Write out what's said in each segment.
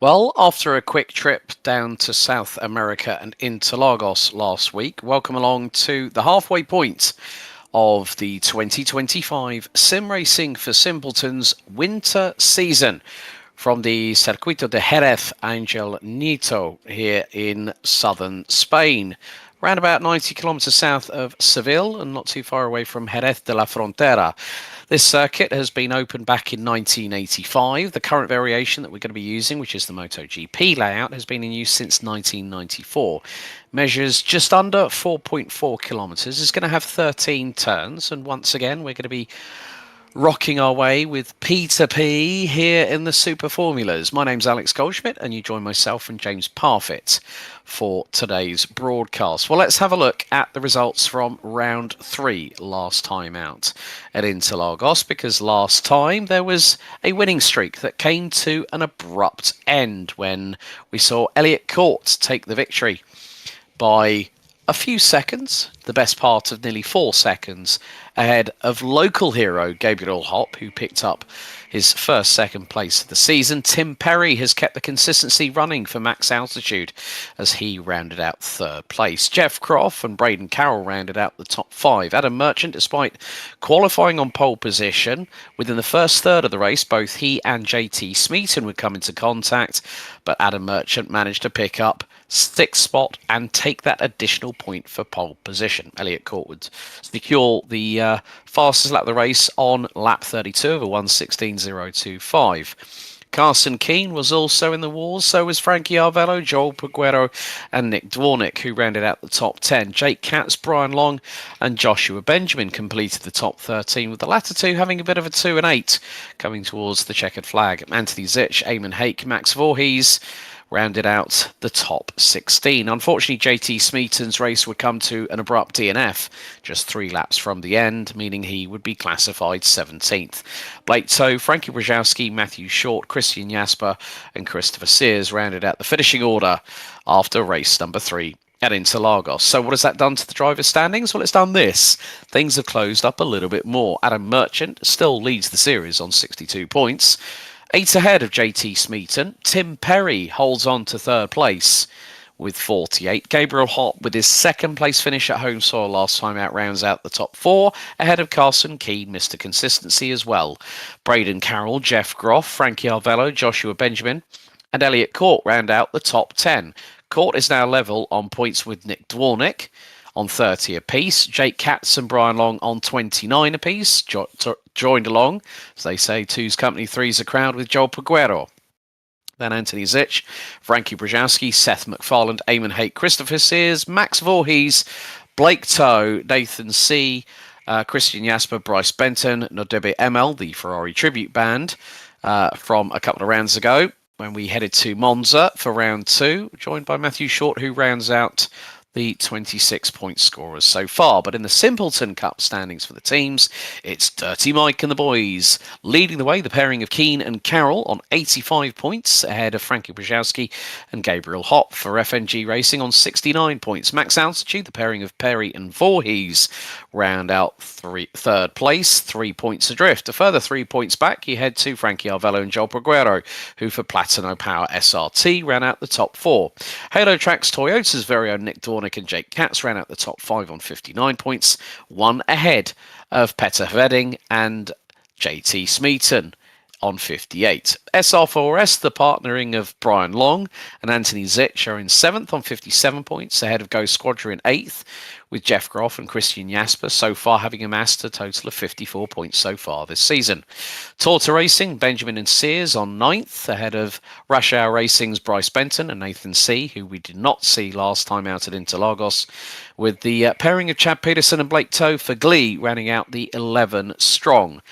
Well, after a quick trip down to South America and Interlagos last week, welcome along to the halfway point of the 2025 Sim Racing for Simpletons winter season from the Circuito de Jerez Angel Nieto here in southern Spain. Around about 90 kilometres south of Seville and not too far away from Jerez de la Frontera. This circuit has been opened back in 1985. The current variation that we're going to be using, which is the MotoGP layout, has been in use since 1994. Measures just under 4.4 kilometres, is going to have 13 turns, and once again, we're going to be rocking our way with P2P here in the Super Formulas. My name's Alex Goldschmidt, and you join myself and James Parfitt for today's broadcast. Well, let's have a look at the results from round 3 last time out at Interlagos, because last time there was a winning streak that came to an abrupt end when we saw Elliott Court take the victory by a few seconds, the best part of nearly 4 seconds, ahead of local hero Gabriel Hopp, who picked up his first second place of the season. Tim Perry has kept the consistency running for Max Altitude as he rounded out third place. Jeff Croft and Braden Carroll rounded out the top 5. Adam Merchant, despite qualifying on pole position, within the first third of the race, both he and JT Smeaton would come into contact, but Adam Merchant managed to pick up 6th spot and take that additional point for pole position. Elliott Court would secure the fastest lap of the race on lap 32 of a 1:16.025. Carson Keane was also in the wars, so was Frankie Arvello, Joel Peguero and Nick Dwornik, who rounded out the top 10. Jake Katz, Brian Long and Joshua Benjamin completed the top 13, with the latter two having a bit of a 2 and 8 coming towards the checkered flag. Anthony Zitch, Eamon Hake, Max Voorhees rounded out the top 16. Unfortunately, JT Smeaton's race would come to an abrupt DNF just 3 laps from the end, meaning he would be classified 17th. Blake Toe, Frankie Brzezowski, Matthew Short, Christian Jasper and Christopher Sears rounded out the finishing order after race number 3 at Interlagos. So what has that done to the driver's standings? Well, it's done this. Things have closed up a little bit more. Adam Merchant still leads the series on 62 points. 8 ahead of JT Smeaton. Tim Perry holds on to third place with 48. Gabriel Hopp, with his second place finish at home soil last time out, rounds out the top 4, ahead of Carson Keane, Mr. Consistency as well. Braden Carroll, Jeff Groff, Frankie Arvello, Joshua Benjamin and Elliott Court round out the top 10. Court is now level on points with Nick Dwornik on 30 apiece. Jake Katz and Brian Long on 29 apiece. Joined along, as they say, two's company, three's a crowd, with Joel Peguero. Then Anthony Zitch, Frankie Brzezowski, Seth MacFarlane, Eamon Hake, Christopher Sears, Max Voorhees, Blake Toe, Nathan C., Christian Jasper, Bryce Benton, Nodebe ML, the Ferrari tribute band from a couple of rounds ago when we headed to Monza for round 2, joined by Matthew Short, who rounds out the 26-point scorers so far. But in the Simpleton Cup standings for the teams, it's Dirty Mike and the boys leading the way, the pairing of Keane and Carroll on 85 points, ahead of Frankie Brzezowski and Gabriel Hopp for FNG Racing on 69 points. Max Altitude, the pairing of Perry and Voorhees, round out third place, 3 points adrift. A further 3 points back, you head to Frankie Arvello and Joel Peguero, who for Platino Power SRT ran out the top 4. Halo Tracks Toyota's very own Nick Dornick and Jake Katz ran out the top 5 on 59 points, 1 ahead of Petter Vedding and JT Smeaton on 58. SR4S, the partnering of Brian Long and Anthony Zitch, are in 7th on 57 points, ahead of Go Squadron in 8th, with Jeff Groff and Christian Jasper so far having amassed a total of 54 points so far this season. Torta Racing, Benjamin and Sears on 9th, ahead of Rush Hour Racing's Bryce Benton and Nathan C., who we did not see last time out at Interlagos, with the pairing of Chad Peterson and Blake Toe for Glee rounding out the 11 strong,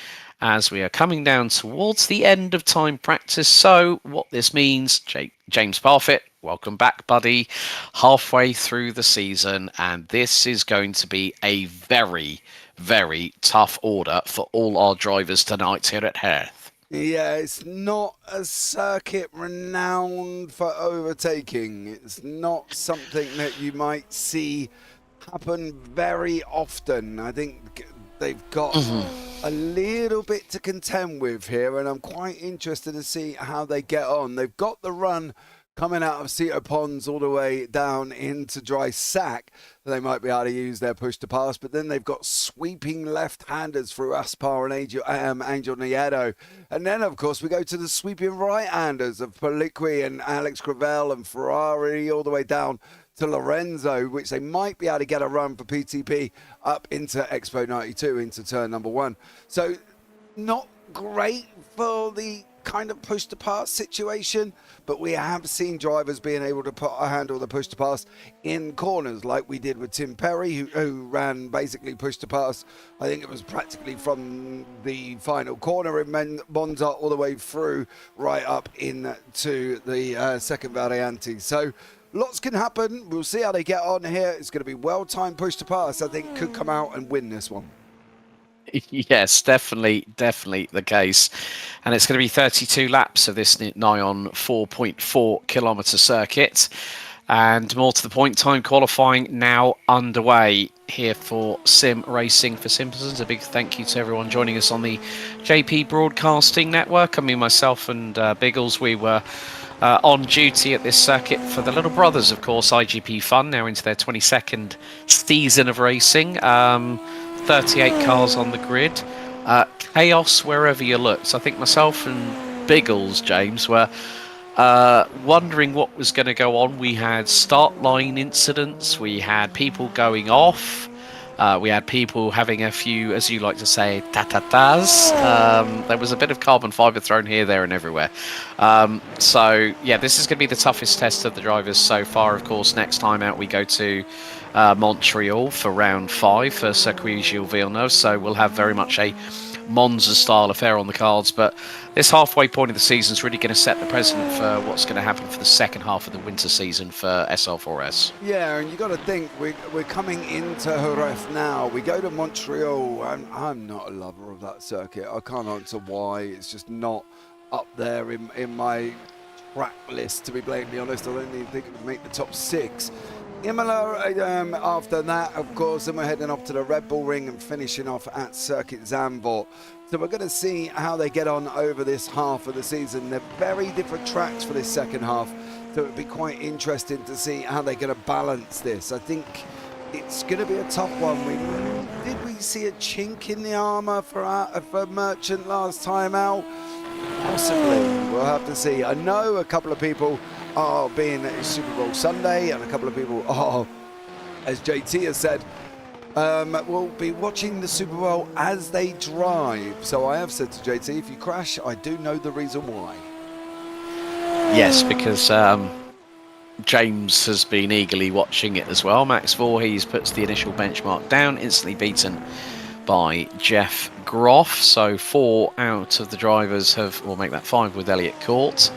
as we are coming down towards the end of time practice. So what this means, James Parfitt, welcome back, buddy, halfway through the season, and this is going to be a very, very tough order for all our drivers tonight here at Jerez. Yeah, it's not a circuit renowned for overtaking. It's not something that you might see happen very often. I think they've got a little bit to contend with here, and I'm quite interested to see how they get on. They've got the run coming out of Cedar Ponds all the way down into Dry Sack. They might be able to use their push to pass, but then they've got sweeping left-handers through Aspar and Angel Nieto. And then, of course, we go to the sweeping right-handers of Poliqui and Alex Gravel and Ferrari all the way down to Lorenzo, which they might be able to get a run for PTP up into Expo 92, into turn number 1. So not great for the kind of push to pass situation, but we have seen drivers being able to handle the push to pass in corners, like we did with Tim Perry, who ran basically push to pass. I think it was practically from the final corner in Monza all the way through right up into the second Variante. So lots can happen. We'll see how they get on here. It's going to be well-timed push to pass. I think could come out and win this one. Yes, definitely the case. And it's going to be 32 laps of this nigh on 4.4 kilometre circuit. And more to the point, time qualifying now underway here for Sim Racing for Simpletons. A big thank you to everyone joining us on the JP Broadcasting Network. I mean, myself and Biggles, we were on duty at this circuit for the little brothers, of course, IGP Fun, now into their 22nd season of racing. 38 cars on the grid. Chaos wherever you look. So I think myself and Biggles, James, were wondering what was going to go on. We had start line incidents. We had people going off. We had people having a few, as you like to say, ta-ta-tas. There was a bit of carbon fibre thrown here, there and everywhere. So, yeah, this is going to be the toughest test of the drivers so far. Of course, next time out we go to Montreal for round 5 for Circuit Gilles Villeneuve. So we'll have very much a Monza-style affair on the cards. But this halfway point of the season is really going to set the precedent for what's going to happen for the second half of the winter season for SR4S. Yeah, and you got to think we're coming into Jerez now. We go to Montreal. I'm not a lover of that circuit. I can't answer why. It's just not up there in my track list, to be blatantly honest. I don't even think it would make the top 6. Imola, after that, of course, then we're heading off to the Red Bull Ring and finishing off at Circuit Zandvoort. So we're going to see how they get on over this half of the season. They're very different tracks for this second half, so it'll be quite interesting to see how they're going to balance this. I think it's going to be a tough one. Did we see a chink in the armour for Merchant last time out? Possibly. We'll have to see. I know a couple of people are being at Super Bowl Sunday, and a couple of people are, as JT has said, will be watching the Super Bowl as they drive. So I have said to JT, if you crash, I do know the reason why. Yes, because James has been eagerly watching it as well. Max Voorhees puts the initial benchmark down, instantly beaten by Jeff Groff. So 4 out of the drivers will make that 5 with Elliot Court,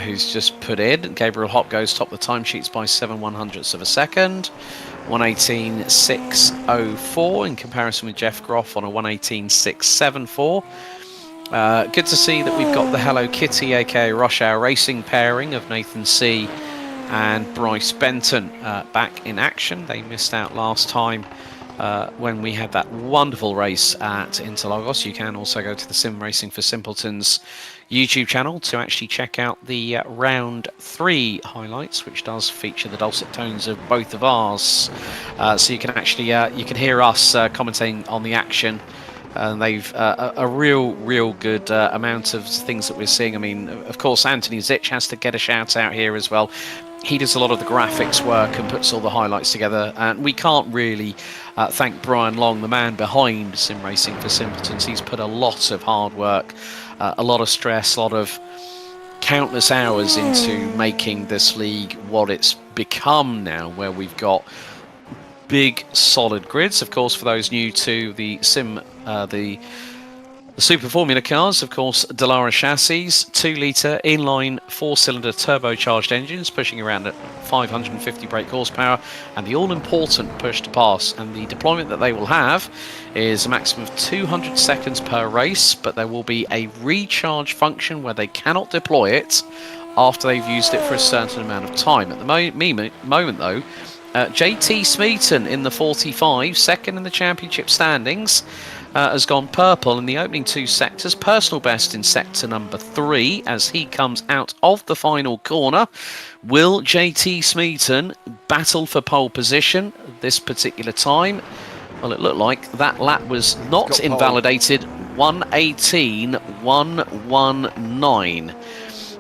who's just put in. Gabriel Hopp goes top the timesheets by 7/100ths of a second. 1:18.604 in comparison with Jeff Groff on a 1:18.674. Good to see that we've got the Hello Kitty, aka Rush Hour Racing pairing of Nathan C and Bryce Benton back in action. They missed out last time when we had that wonderful race at Interlagos. You can also go to the Sim Racing for Simpletons YouTube channel to actually check out the round 3 highlights, which does feature the dulcet tones of both of ours. So you can actually you can hear us commenting on the action. And they've a real good amount of things that we're seeing. I mean, of course, Anthony Zitch has to get a shout out here as well. He does a lot of the graphics work and puts all the highlights together. And we can't really thank Brian Long, the man behind Sim Racing for Simpletons. He's put a lot of hard work, a lot of stress, a lot of countless hours into making this league what it's become now, where we've got big solid grids. Of course, for those new to the Super Formula cars, of course, Dallara chassis, 2-litre inline 4-cylinder turbocharged engines pushing around at 550 brake horsepower, and the all-important push to pass. And the deployment that they will have is a maximum of 200 seconds per race, but there will be a recharge function where they cannot deploy it after they've used it for a certain amount of time. At the moment though, JT Smeaton in the 45, second in the championship standings. has gone purple in the opening 2 sectors. Personal best in sector number 3 as he comes out of the final corner. Will JT Smeaton battle for pole position this particular time? Well, it looked like that lap was not invalidated. 1:18.119.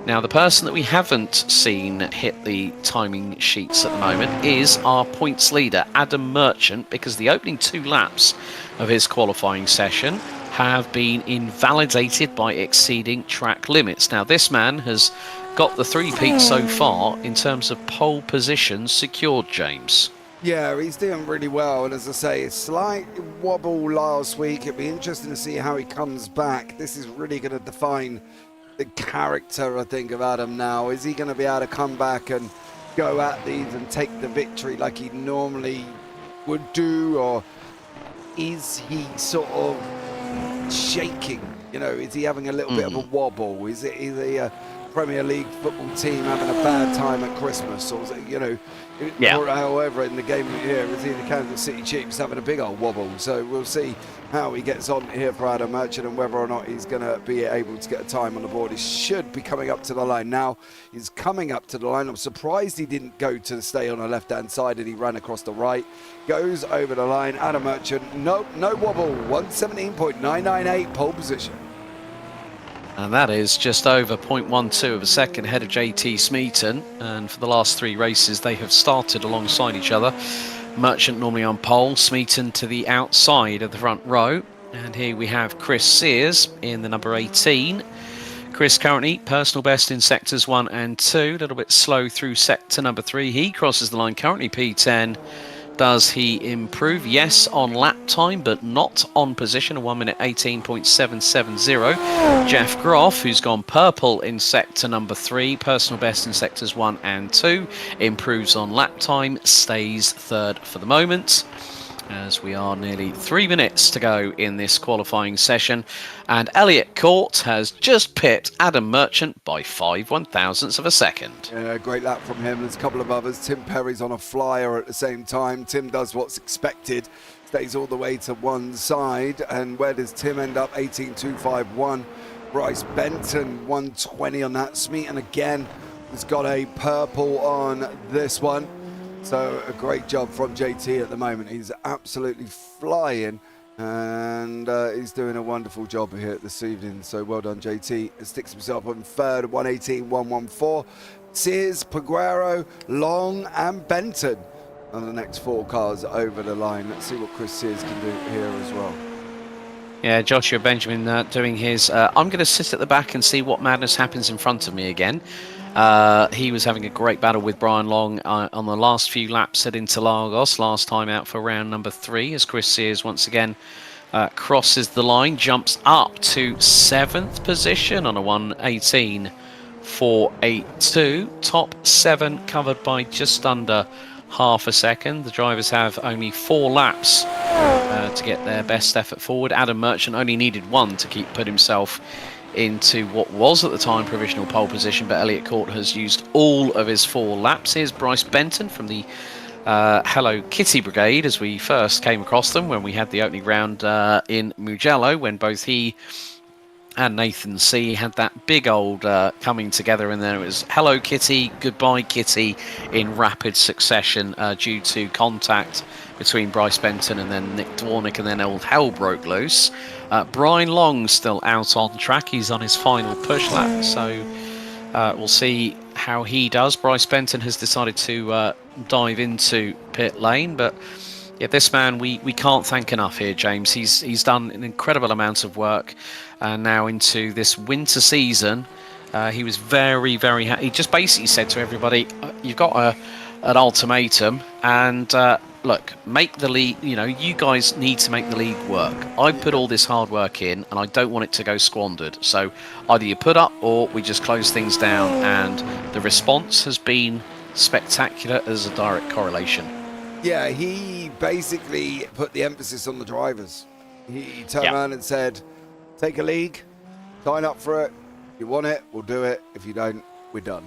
Now, the person that we haven't seen hit the timing sheets at the moment is our points leader, Adam Merchant, because the opening 2 laps of his qualifying session have been invalidated by exceeding track limits. Now, this man has got the 3-peat so far in terms of pole position secured, James. Yeah, he's doing really well, and as I say, a slight wobble last week. It'd be interesting to see how he comes back. This is really going to define the character, I think, of Adam now. Is he going to be able to come back and go at these and take the victory like he normally would do, or is he sort of shaking? You know, is he having a little bit of a wobble? Is he a Premier League football team having a bad time at Christmas, or is it, you know, or however in the game here, is he the Kansas City Chiefs having a big old wobble? So we'll see how he gets on here for Adam Merchant and whether or not he's going to be able to get a time on the board. He should be coming up to the line now. He's coming up to the line. I'm surprised he didn't go to stay on the left-hand side and he ran across the right. Goes over the line. Adam Merchant, no wobble. 1:17.998 pole position. And that is just over 0.12 of a second ahead of JT Smeaton. And for the last 3 races, they have started alongside each other. Merchant normally on pole, Smeaton to the outside of the front row. And here we have Chris Sears in the number 18. Chris currently personal best in sectors 1 and 2. A little bit slow through sector number 3. He crosses the line currently P10. Does he improve? Yes, on lap time, but not on position. A 1:18.770. Jeff Groff, who's gone purple in sector number 3, personal best in sectors 1 and 2, improves on lap time, stays 3rd for the moment, as we are nearly 3 minutes to go in this qualifying session. And Elliot Court has just pit Adam Merchant by 5/1000ths of a second. Yeah, great lap from him. There's a couple of others. Tim Perry's on a flyer at the same time. Tim does what's expected, stays all the way to one side. And where does Tim end up? 18.251. Bryce Benton, 120 on that. Smeaton again has got a purple on this one. So a great job from JT at the moment. He's absolutely flying, and he's doing a wonderful job here this evening. So well done, JT. He sticks himself on 3rd, 1:18.114. Sears, Peguero, Long and Benton on the next 4 cars over the line. Let's see what Chris Sears can do here as well. Yeah, Joshua Benjamin doing his... I'm going to sit at the back and see what madness happens in front of me again. He was having a great battle with Brian Long on the last few laps at Interlagos, last time out for round number 3, as Chris Sears once again crosses the line, jumps up to 7th position on a 1:18.482. Top 7 covered by just under half a second. The drivers have only 4 laps to get their best effort forward. Adam Merchant only needed 1 to put himself into what was at the time provisional pole position, but Elliot Court has used all of his 4 laps. Here's Bryce Benton from the Hello Kitty Brigade, as we first came across them when we had the opening round in Mugello, when both he and Nathan C had that big old coming together, and then it was Hello Kitty, Goodbye Kitty in rapid succession due to contact between Bryce Benton and then Nick Dwarnick, and then old hell broke loose. Brian Long still out on track. He's on his final push lap, so we'll see how he does. Bryce Benton has decided to dive into pit lane, but yeah, this man we can't thank enough here, James. He's done an incredible amount of work now into this winter season. He was very, very happy. He just basically said to everybody, you've got an ultimatum, and look, make the league, you know, you guys need to make the league work. I put all this hard work in, and I don't want it to go squandered. So either you put up or we just close things down. And the response has been spectacular as a direct correlation. Yeah, he basically put the emphasis on the drivers. He turned around and said, take a league, sign up for it. If you want it, we'll do it. If you don't, we're done.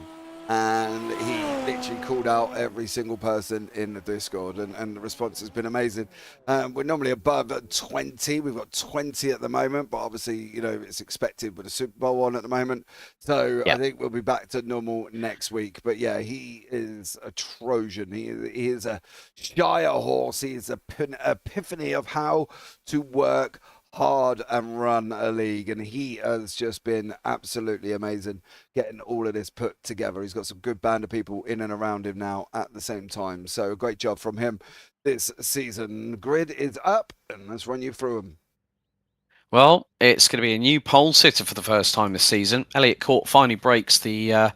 and he literally called out every single person in the Discord, and the response has been amazing. We're normally above 20. We've got 20 at the moment, but obviously, you know, it's expected with the Super Bowl on at the moment. So I think we'll be back to normal next week. But yeah, he is a Trojan. He is a Shire horse. He is an epiphany of how to work hard and run a league, and he has just been absolutely amazing getting all of this put together. He's got some good band of people in and around him now at the same time, so a great job from him this season. Grid is up, and let's run you through them. Well, it's going to be a new pole sitter for the first time this season. Elliott Court finally breaks the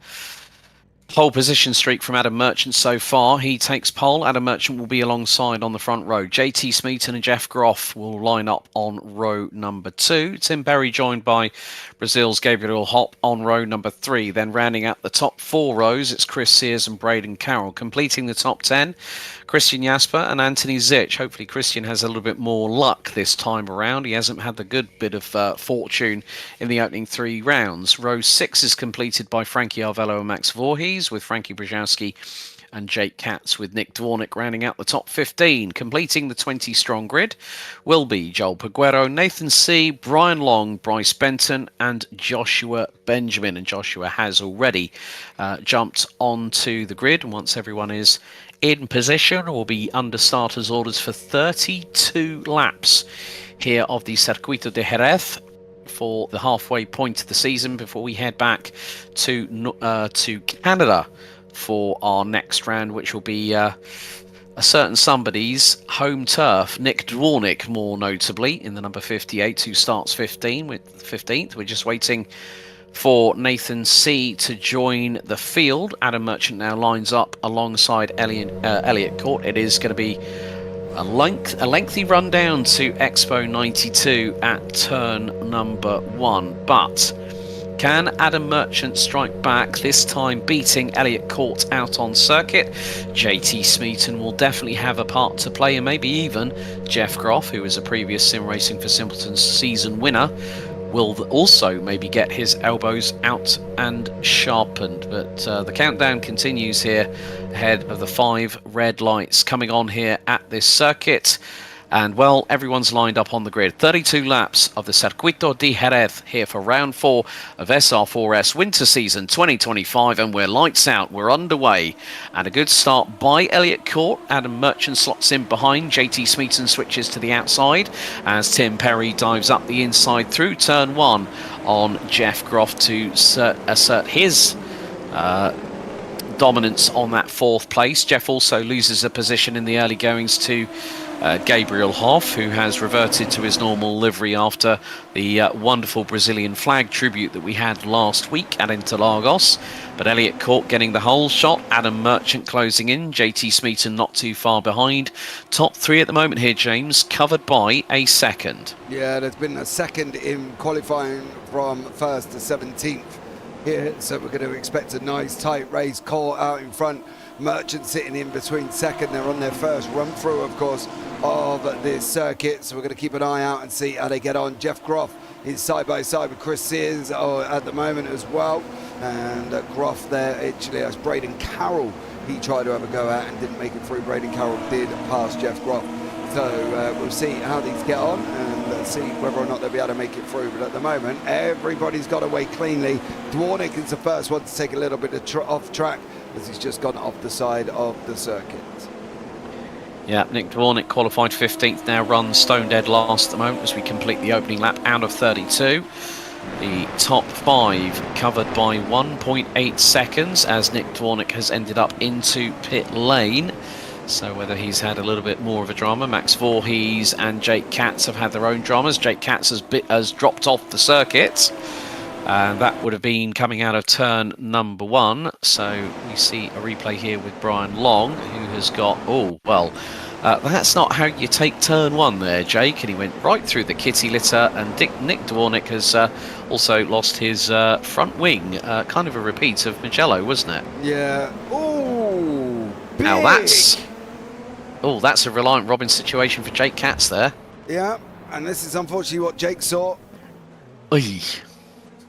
pole position streak from Adam Merchant so far. He takes pole. Adam Merchant will be alongside on the front row. JT Smeaton and Jeff Groff will line up on row number 2. Tim Berry joined by Brazil's Gabriel Hop on row number 3. Then rounding out the top 4 rows, it's Chris Sears and Braden Carroll. Completing the top 10, Christian Jasper and Anthony Zitch. Hopefully Christian has a little bit more luck this time around. He hasn't had the good bit of fortune in the opening 3 rounds. Row 6 is completed by Frankie Arvello and Max Voorhees, with Frankie Brzezowski and Jake Katz, with Nick Dwornik rounding out the top 15. Completing the 20-strong grid will be Joel Peguero, Nathan C., Brian Long, Bryce Benton and Joshua Benjamin. And Joshua has already jumped onto the grid, and once everyone is in position, will be under starters orders for 32 laps here of the Circuito de Jerez for the halfway point of the season before we head back to Canada for our next round, which will be a certain somebody's home turf. Nick Dwornik, more notably, in the number 58, who starts 15th. We're just waiting for Nathan C. to join the field. Adam Merchant now lines up alongside Elliott Court. It is going to be a lengthy run down to Expo 92 at turn number 1. But can Adam Merchant strike back, this time beating Elliott Court out on circuit? JT Smeaton will definitely have a part to play, and maybe even Jeff Groff, who is a previous Sim Racing for Simpleton's season winner, will also maybe get his elbows out and sharpened. But the countdown continues here ahead of the 5 red lights coming on here at this circuit. And, well, everyone's lined up on the grid. 32 laps of the Circuito de Jerez here for round 4 of SR4S Winter Season 2025. And we're lights out. We're underway. And a good start by Elliott Court. Adam Merchant slots in behind. JT Smeaton switches to the outside as Tim Perry dives up the inside through turn 1 on Jeff Groff to assert his dominance on that 4th place. Jeff also loses a position in the early goings to Gabriel Hoff, who has reverted to his normal livery after the wonderful Brazilian flag tribute that we had last week at Interlagos. But Elliott Court getting the whole shot, Adam Merchant closing in, JT Smeaton not too far behind. Top 3 at the moment here, James, covered by a second. Yeah, there's been a second in qualifying from 1st to 17th here, so we're going to expect a nice tight race. Court out in front, Merchant sitting in between second. They're on their first run through, of course, of this circuit, so we're going to keep an eye out and see how they get on. Jeff Groff is side by side with Chris Sears at the moment as well, and Groff there actually has Braden Carroll. He tried to have a go at and didn't make it through. Braden Carroll did pass Jeff Groff, so we'll see how these get on and see whether or not they'll be able to make it through. But at the moment, everybody's got away cleanly. Dwornik is the first one to take a little bit of off track, as he's just gone off the side of the circuit. Yeah, Nick Dwornik qualified 15th, now runs stone dead last at the moment as we complete the opening lap out of 32. The top 5 covered by 1.8 seconds as Nick Dwornik has ended up into pit lane. So whether he's had a little bit more of a drama, Max Voorhees and Jake Katz have had their own dramas. Jake Katz has dropped off the circuit. And that would have been coming out of turn number 1. So we see a replay here with Brian Long, who has got, that's not how you take turn 1 there, Jake. And he went right through the kitty litter. And Nick Dwornik has also lost his front wing. Kind of a repeat of Mugello, wasn't it? Yeah. Oh, now that's a Reliant Robin situation for Jake Katz there. Yeah, and this is unfortunately what Jake saw. Oy.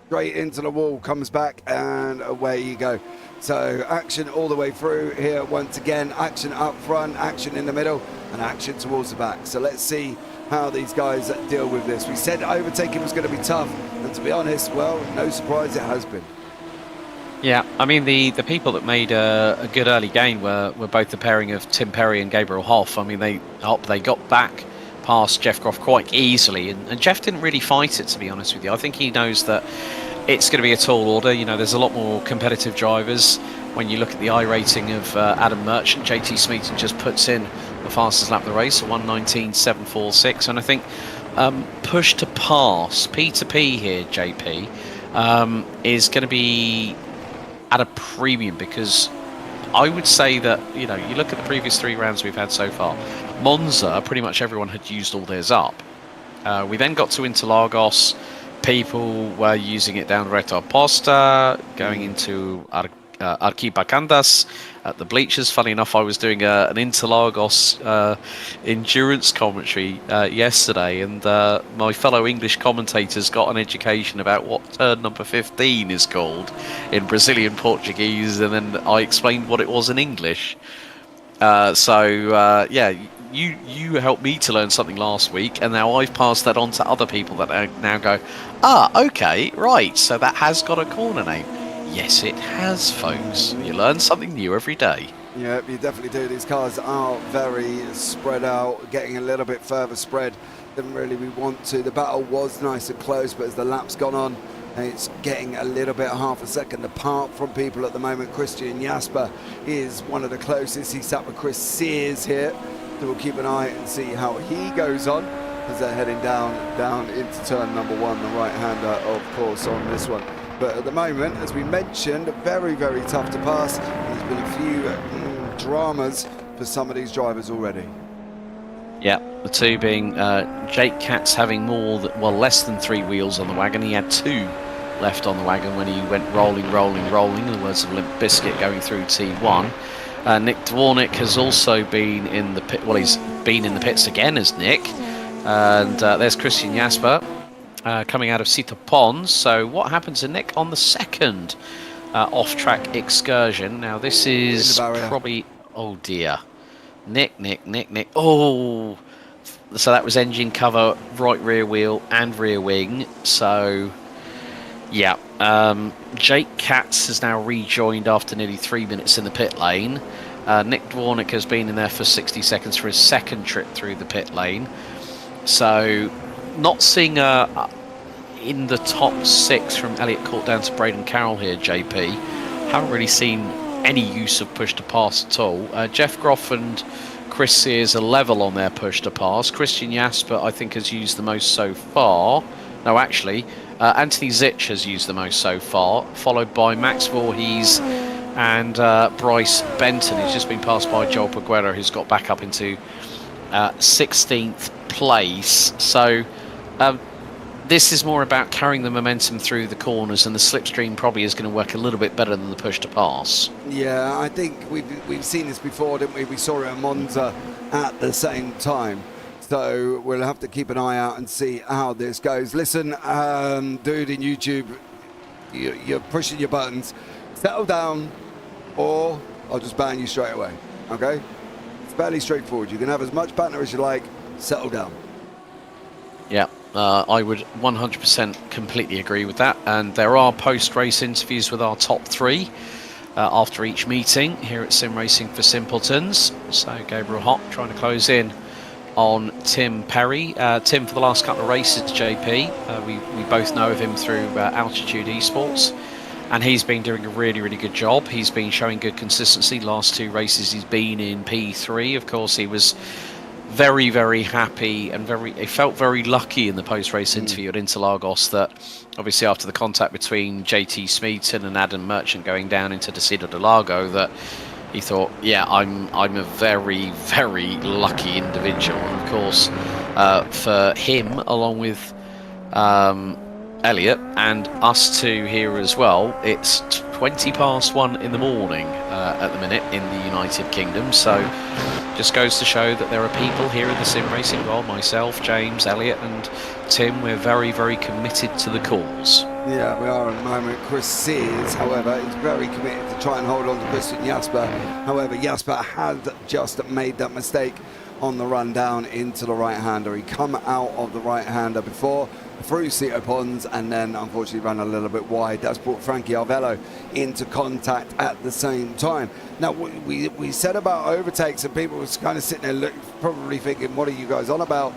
Straight into the wall, comes back, and away you go. So action all the way through here once again. Action up front, action in the middle, and action towards the back. So let's see how these guys deal with this. We said overtaking was going to be tough, and to be honest, well, no surprise, it has been. Yeah, I mean, the people that made a good early gain were both the pairing of Tim Perry and Gabriel Hoff. I mean, they got back past Jeff Groff quite easily, and Jeff didn't really fight it, to be honest with you. I think he knows that it's going to be a tall order. You know, there's a lot more competitive drivers. When you look at the iRating of Adam Merchant, JT Smeaton just puts in the fastest lap of the race, 1:19.746, and I think push to pass, P2P here, JP, is going to be at a premium, because I would say that, you know, you look at the previous 3 rounds we've had so far, Monza, pretty much everyone had used all theirs up. We then got to Interlagos, people were using it down Reta Posta, going into Arquibacandas at the bleachers. Funny enough, I was doing an Interlagos endurance commentary yesterday, and my fellow English commentators got an education about what turn number 15 is called in Brazilian Portuguese, and then I explained what it was in English. Yeah, you helped me to learn something last week, and now I've passed that on to other people that now go, okay, right, so that has got a corner name. Yes, it has, folks. You learn something new every day. Yeah, you definitely do. These cars are very spread out, getting a little bit further spread than really we want to. The battle was nice and close, but as the lap's gone on, it's getting a little bit half a second apart from people at the moment. Christian Jasper is one of the closest. He sat with Chris Sears here. So we'll keep an eye and see how he goes on as they're heading down into turn number 1, the right-hander, of course, on this one. But at the moment, as we mentioned, very, very tough to pass. There's been a few dramas for some of these drivers already. Yeah, the two being Jake Katz having less than 3 wheels on the wagon. He had 2 left on the wagon when he went rolling, in the words of Limp Bizkit, going through T1. Nick Dvornik has also been in the pit. Well, he's been in the pits again as Nick. And there's Christian Jasper coming out of Sita Pons. So what happens to Nick on the second off-track excursion? Now this is probably, oh dear, Nick. Oh, so that was engine cover, right rear wheel and rear wing. So yeah, Jake Katz has now rejoined after nearly 3 minutes in the pit lane. Nick Dvornik has been in there for 60 seconds for his second trip through the pit lane. So not seeing in the top 6 from Elliot Court down to Braden Carroll here, JP. Haven't really seen any use of push to pass at all. Jeff Groff and Chris Sears are level on their push to pass. Christian Jasper, I think, has used the most so far. No, actually, Anthony Zitch has used the most so far, followed by Max Voorhees and Bryce Benton. He's just been passed by Joel Peguero, who's got back up into 16th place. So this is more about carrying the momentum through the corners, and the slipstream probably is going to work a little bit better than the push to pass. Yeah, I think we've seen this before, didn't we? We saw it at Monza at the same time. So we'll have to keep an eye out and see how this goes. Listen, dude in YouTube, you're pushing your buttons. Settle down, or I'll just ban you straight away, okay? It's fairly straightforward. You can have as much banter as you like. Settle down. Yeah, I would 100% completely agree with that. And there are post-race interviews with our top 3 after each meeting here at Sim Racing for Simpletons. So Gabriel Hock trying to close in on Tim Perry. Tim, for the last couple of races, JP, we both know of him through Altitude Esports, and he's been doing a really good job. He's been showing good consistency. Last 2 races he's been in P3. Of course, he was very happy and he felt very lucky in the post-race interview at Interlagos that obviously after the contact between JT Smeaton and Adam Merchant going down into Decido de Lago, that he thought, yeah, I'm a very lucky individual. And of course, for him, along with Elliot and us 2 here as well, it's 1:20 in the morning at the minute in the United Kingdom. So just goes to show that there are people here in the sim racing world, myself, James, Elliot and Tim, we're very committed to the cause. Yeah, we are at the moment. Chris Sears, however, is very committed to try and hold on to Christian Jasper. However, Jasper had just made that mistake on the run down into the right-hander. He come out of the right-hander before, through Cito Pons, and then unfortunately ran a little bit wide. That's brought Frankie Arvello into contact at the same time. Now, we said about overtakes, and people was kind of sitting there probably thinking, what are you guys on about?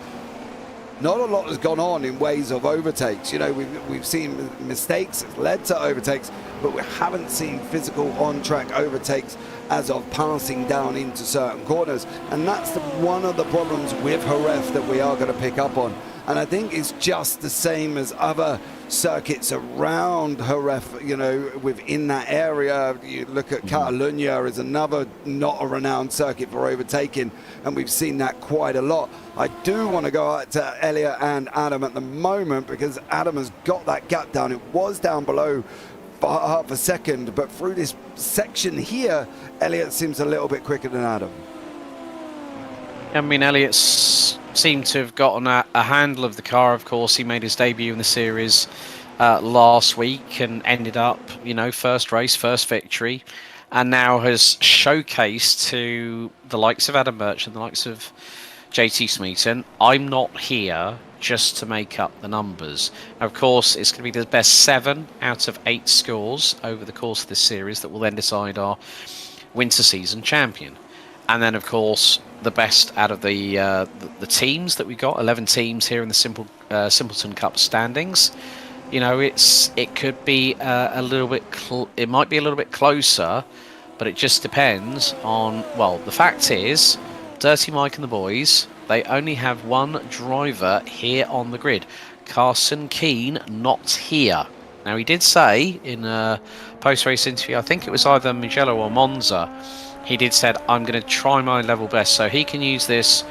Not a lot has gone on in ways of overtakes. You know, we've seen mistakes that's led to overtakes, but we haven't seen physical on-track overtakes as of passing down into certain corners. And that's one of the problems with Jerez that we are going to pick up on. And I think it's just the same as other circuits around Jerez, you know, within that area. You look at Catalunya as another not a renowned circuit for overtaking, and we've seen that quite a lot. I do want to go out to Elliot and Adam at the moment, because Adam has got that gap down. It was down below for half a second, but through this section here, Elliot seems a little bit quicker than Adam. I mean, Elliot seemed to have gotten a handle of the car. Of course, he made his debut in the series last week and ended up, you know, first race, first victory, and now has showcased to the likes of Adam Birch and the likes of JT Smeaton, I'm not here just to make up the numbers. Of course, it's going to be the best 7 out of 8 scores over the course of this series that will then decide our winter season champion. And then, of course, the best out of the teams that we got, 11 teams here in the Simpleton Cup standings. You know, it could be a little bit, it might be a little bit closer, but it just depends on, well, the fact is, Dirty Mike and the boys, they only have one driver here on the grid. Carson Keane not here. Now, he did say in a post-race interview, I think it was either Mugello or Monza, he did said, I'm going to try my level best, so he can use this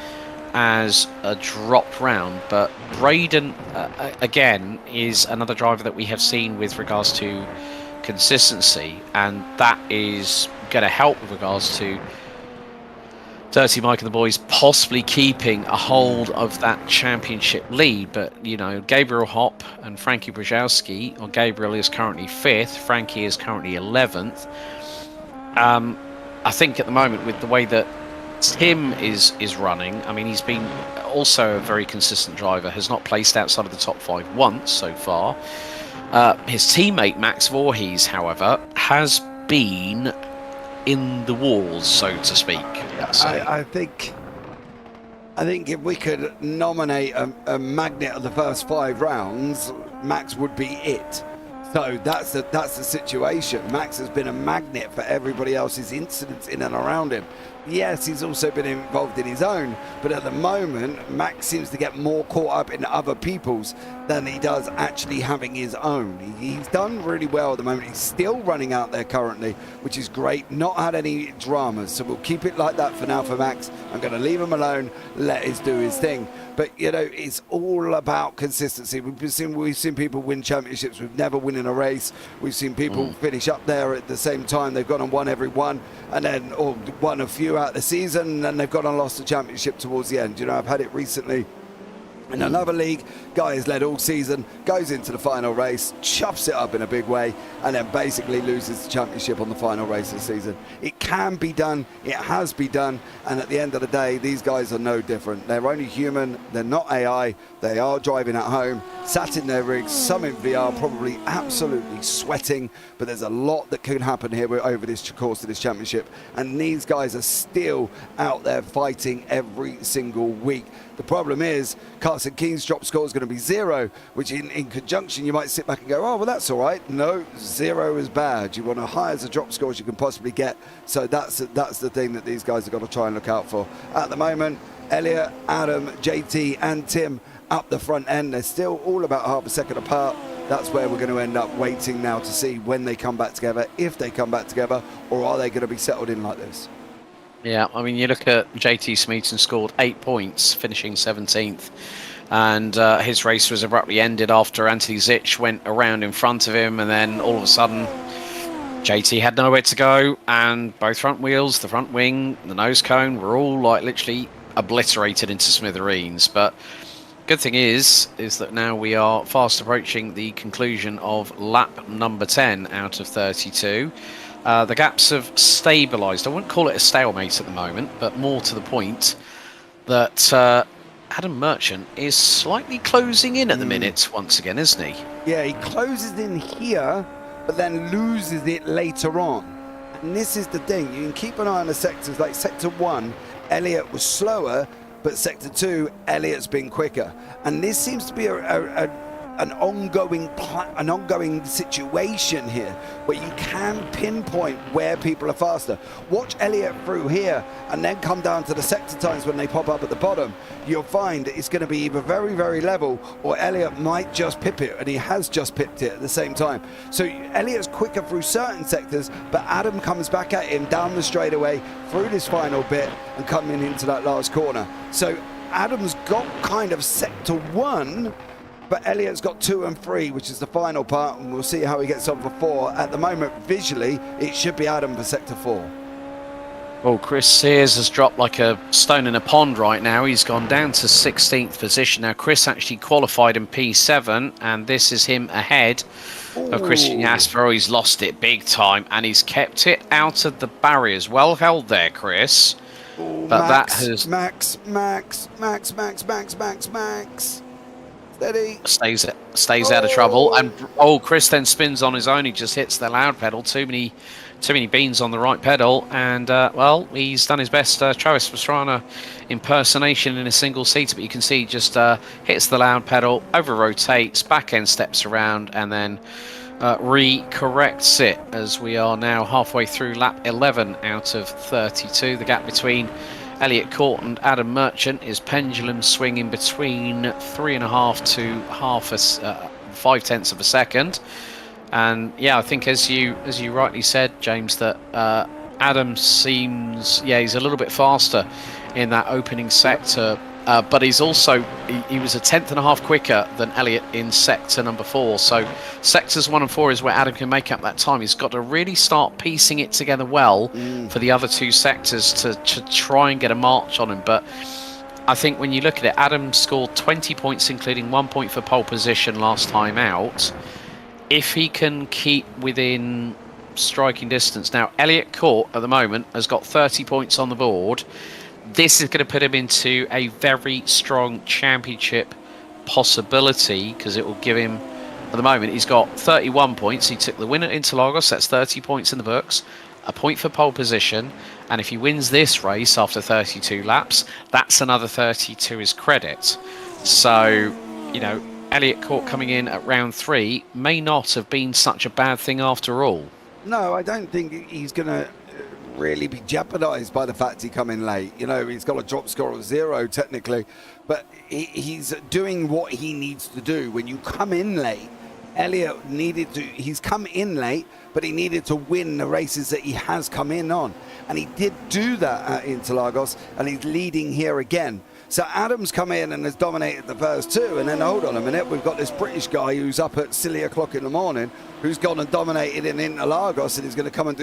as a drop round. But Braden, again, is another driver that we have seen with regards to consistency, and that is going to help with regards to Dirty Mike and the boys possibly keeping a hold of that championship lead. But, you know, Gabriel Hopp and Frankie Brzezowski, or Gabriel is currently 5th, Frankie is currently 11th. I think at the moment, with the way that Tim is running, I mean, he's been also a very consistent driver, has not placed outside of the top 5 once so far. His teammate Max Voorhees, however, has been in the walls, so to speak. I think if we could nominate a magnet of the first 5 rounds, Max would be it. So that's the situation. Max has been a magnet for everybody else's incidents in and around him. Yes, he's also been involved in his own, but at the moment, Max seems to get more caught up in other people's than he does actually having his own. He's done really well at the moment. He's still running out there currently, which is great. Not had any dramas, so we'll keep it like that for now for Max. I'm going to leave him alone, let him do his thing. But, you know, it's all about consistency. We've seen people win championships with never winning a race. We've seen people finish up there at the same time. They've gone and won every one, and then or won a few out the season, and then they've gone and lost the championship towards the end. You know, I've had it recently in another league. Guy has led all season, goes into the final race, chops it up in a big way, and then basically loses the championship on the final race of the season. It can be done, it has been done, and at the end of the day, these guys are no different. They're only human, they're not AI, they are driving at home, sat in their rigs, some in VR, probably absolutely sweating, but there's a lot that can happen here over this course of this championship, and these guys are still out there fighting every single week. The problem is, Carson Keane's drop score is going to be 0, which in conjunction, you might sit back and go, oh, well, that's all right. No, 0 is bad. You want to high as a drop score as you can possibly get. So that's the thing that these guys have got to try and look out for. At the moment, Elliot, Adam, JT, and Tim up the front end. They're still all about half a second apart. That's where we're going to end up waiting now to see when they come back together, if they come back together, or are they going to be settled in like this? Yeah, I mean, you look at JT Smeaton scored 8 points, finishing 17th. And his race was abruptly ended after Anthony Zitch went around in front of him. And then all of a sudden, JT had nowhere to go. And both front wheels, the front wing, the nose cone were all like literally obliterated into smithereens. But good thing is that now we are fast approaching the conclusion of lap number 10 out of 32. The gaps have stabilised. I wouldn't call it a stalemate at the moment, but more to the point that Adam Merchant is slightly closing in at the minute once again, isn't he? Yeah, he closes in here, but then loses it later on. And this is the thing. You can keep an eye on the sectors. Like Sector 1, Elliott was slower, but Sector 2, Elliott's been quicker. And this seems to be an ongoing situation here where you can pinpoint where people are faster. Watch Elliott through here and then come down to the sector times when they pop up at the bottom. You'll find it's going to be either very, very level, or Elliott might just pip it, and he has just pipped it at the same time. So Elliott's quicker through certain sectors, but Adam comes back at him down the straightaway through this final bit and coming into that last corner. So Adam's got kind of Sector 1, but Elliott's got 2 and 3, which is the final part, and we'll see how he gets on for 4. At the moment, visually, it should be Adam for Sector 4. Well, Chris Sears has dropped like a stone in a pond right now. He's gone down to 16th position. Now, Chris actually qualified in P7, and this is him ahead of Christian Jasper. He's lost it big time, and he's kept it out of the barriers. Well held there, Chris. Ooh, but Max, that has... Max. Steady. Stays out of trouble, and Chris then spins on his own. He just hits the loud pedal. Too many beans on the right pedal, and well, he's done his best. Travis was trying a impersonation in a single seater, but you can see he just hits the loud pedal, over rotates, back end steps around, and then re-corrects it as we are now halfway through lap 11 out of 32. The gap between Elliott Court and Adam Merchant is pendulum swinging between 3.5 to 5/10 of a second. And yeah, I think as you rightly said, James, that Adam seems, he's a little bit faster in that opening sector, but he's also he was 1/10.5 quicker than Elliott in sector number 4. So sectors 1 and 4 is where Adam can make up that time. He's got to really start piecing it together well for the other 2 sectors to try and get a march on him. But I think when you look at it, Adam scored 20 points, including 1 point for pole position last time out. If he can keep within striking distance. Now, Elliott Court at the moment has got 30 points on the board. This is going to put him into a very strong championship possibility, because it will give him, at the moment, he's got 31 points. He took the win at Interlagos. That's 30 points in the books, a point for pole position. And if he wins this race after 32 laps, that's another 30 to his credit. So, Elliott Court coming in at round 3 may not have been such a bad thing after all. No, I don't think he's going to really be jeopardized by the fact he come in late. He's got a drop score of 0 technically, but he's doing what he needs to do. When you come in late, Elliott he's come in late, but he needed to win the races that he has come in on, and he did do that at Interlagos, and he's leading here again. So Adam's come in and has dominated the first 2, and then hold on a minute, we've got this British guy who's up at silly o'clock in the morning, who's gone and dominated in Interlagos, and he's going to come and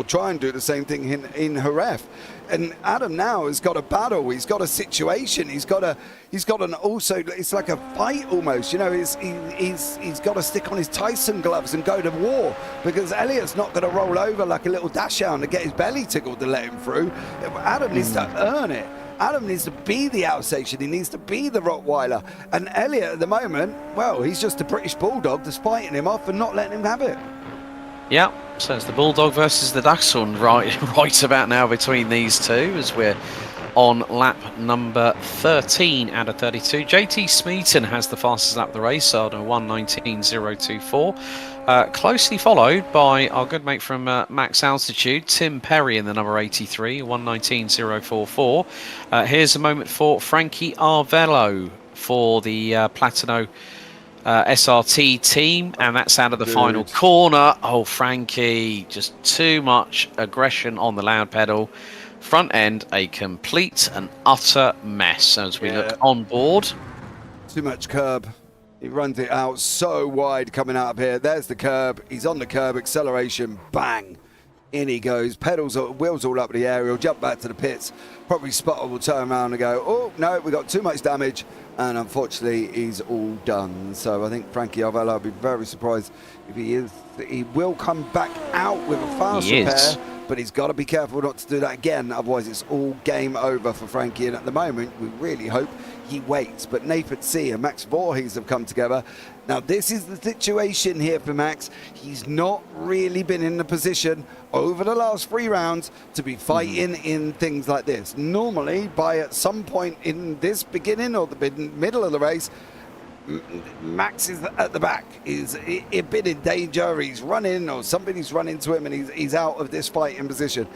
try and do the same thing in Jerez. And Adam now has got a battle. He's got a situation. He's got an also. It's like a fight almost. He's got to stick on his Tyson gloves and go to war, because Elliott's not going to roll over like a little dachshund to get his belly tickled to let him through. Adam needs to earn it. Adam needs to be the Alsatian. He needs to be the Rottweiler. And Elliott at the moment, well, he's just a British Bulldog that's fighting him off and not letting him have it. Yeah, so it's the Bulldog versus the Dachshund right about now between these two, as we're on lap number 13 out of 32. JT Smeaton has the fastest lap of the race on a 1:19.024. Closely followed by our good mate from Max Altitude, Tim Perry, in the number 83, 1:19.044. Here's a moment for Frankie Arvello for the Platino SRT team, and that's out of the final corner. Oh, Frankie, just too much aggression on the loud pedal. Front end, a complete and utter mess as we look on board. Too much curb. He runs it out so wide coming out of here. There's the curb. He's on the curb. Acceleration, bang. In he goes, wheels all up in the air. He'll jump back to the pits. Probably Spotter will turn around and go, oh, no, we got too much damage. And unfortunately, he's all done. So I think Frankie Arvella, I'll be very surprised if he is. He will come back out with a fast repair, but he's got to be careful not to do that again. Otherwise, it's all game over for Frankie. And at the moment, we really hope he waits. But Nathan C and Max Voorhees have come together. Now, this is the situation here for Max. He's not really been in the position over the last 3 rounds to be fighting in things like this. Normally, by at some point in this beginning or the middle of the race, Max is at the back. He's been in danger. He's running, or somebody's run into him, and he's out of this fighting position.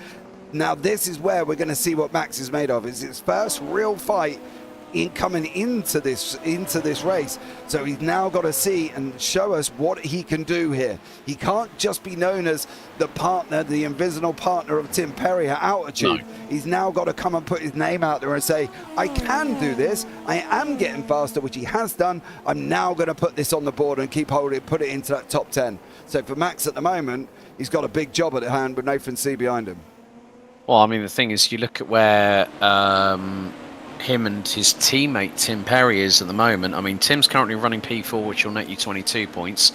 Now, this is where we're going to see what Max is made of. It's his first real fight coming into this race, so he's now got to see and show us what he can do here. He can't just be known as the partner, the invisible partner of Tim Perry at altitude. No. He's now got to come and put his name out there and say, I can do this, I am getting faster, which he has done. I'm now going to put this on the board and keep holding it, put it into that top 10. So for Max at the moment, he's got a big job at hand with Nathan C behind him. Well, I mean, the thing is, you look at where him and his teammate Tim Perry is at the moment. I mean, Tim's currently running P4, which will net you 22 points.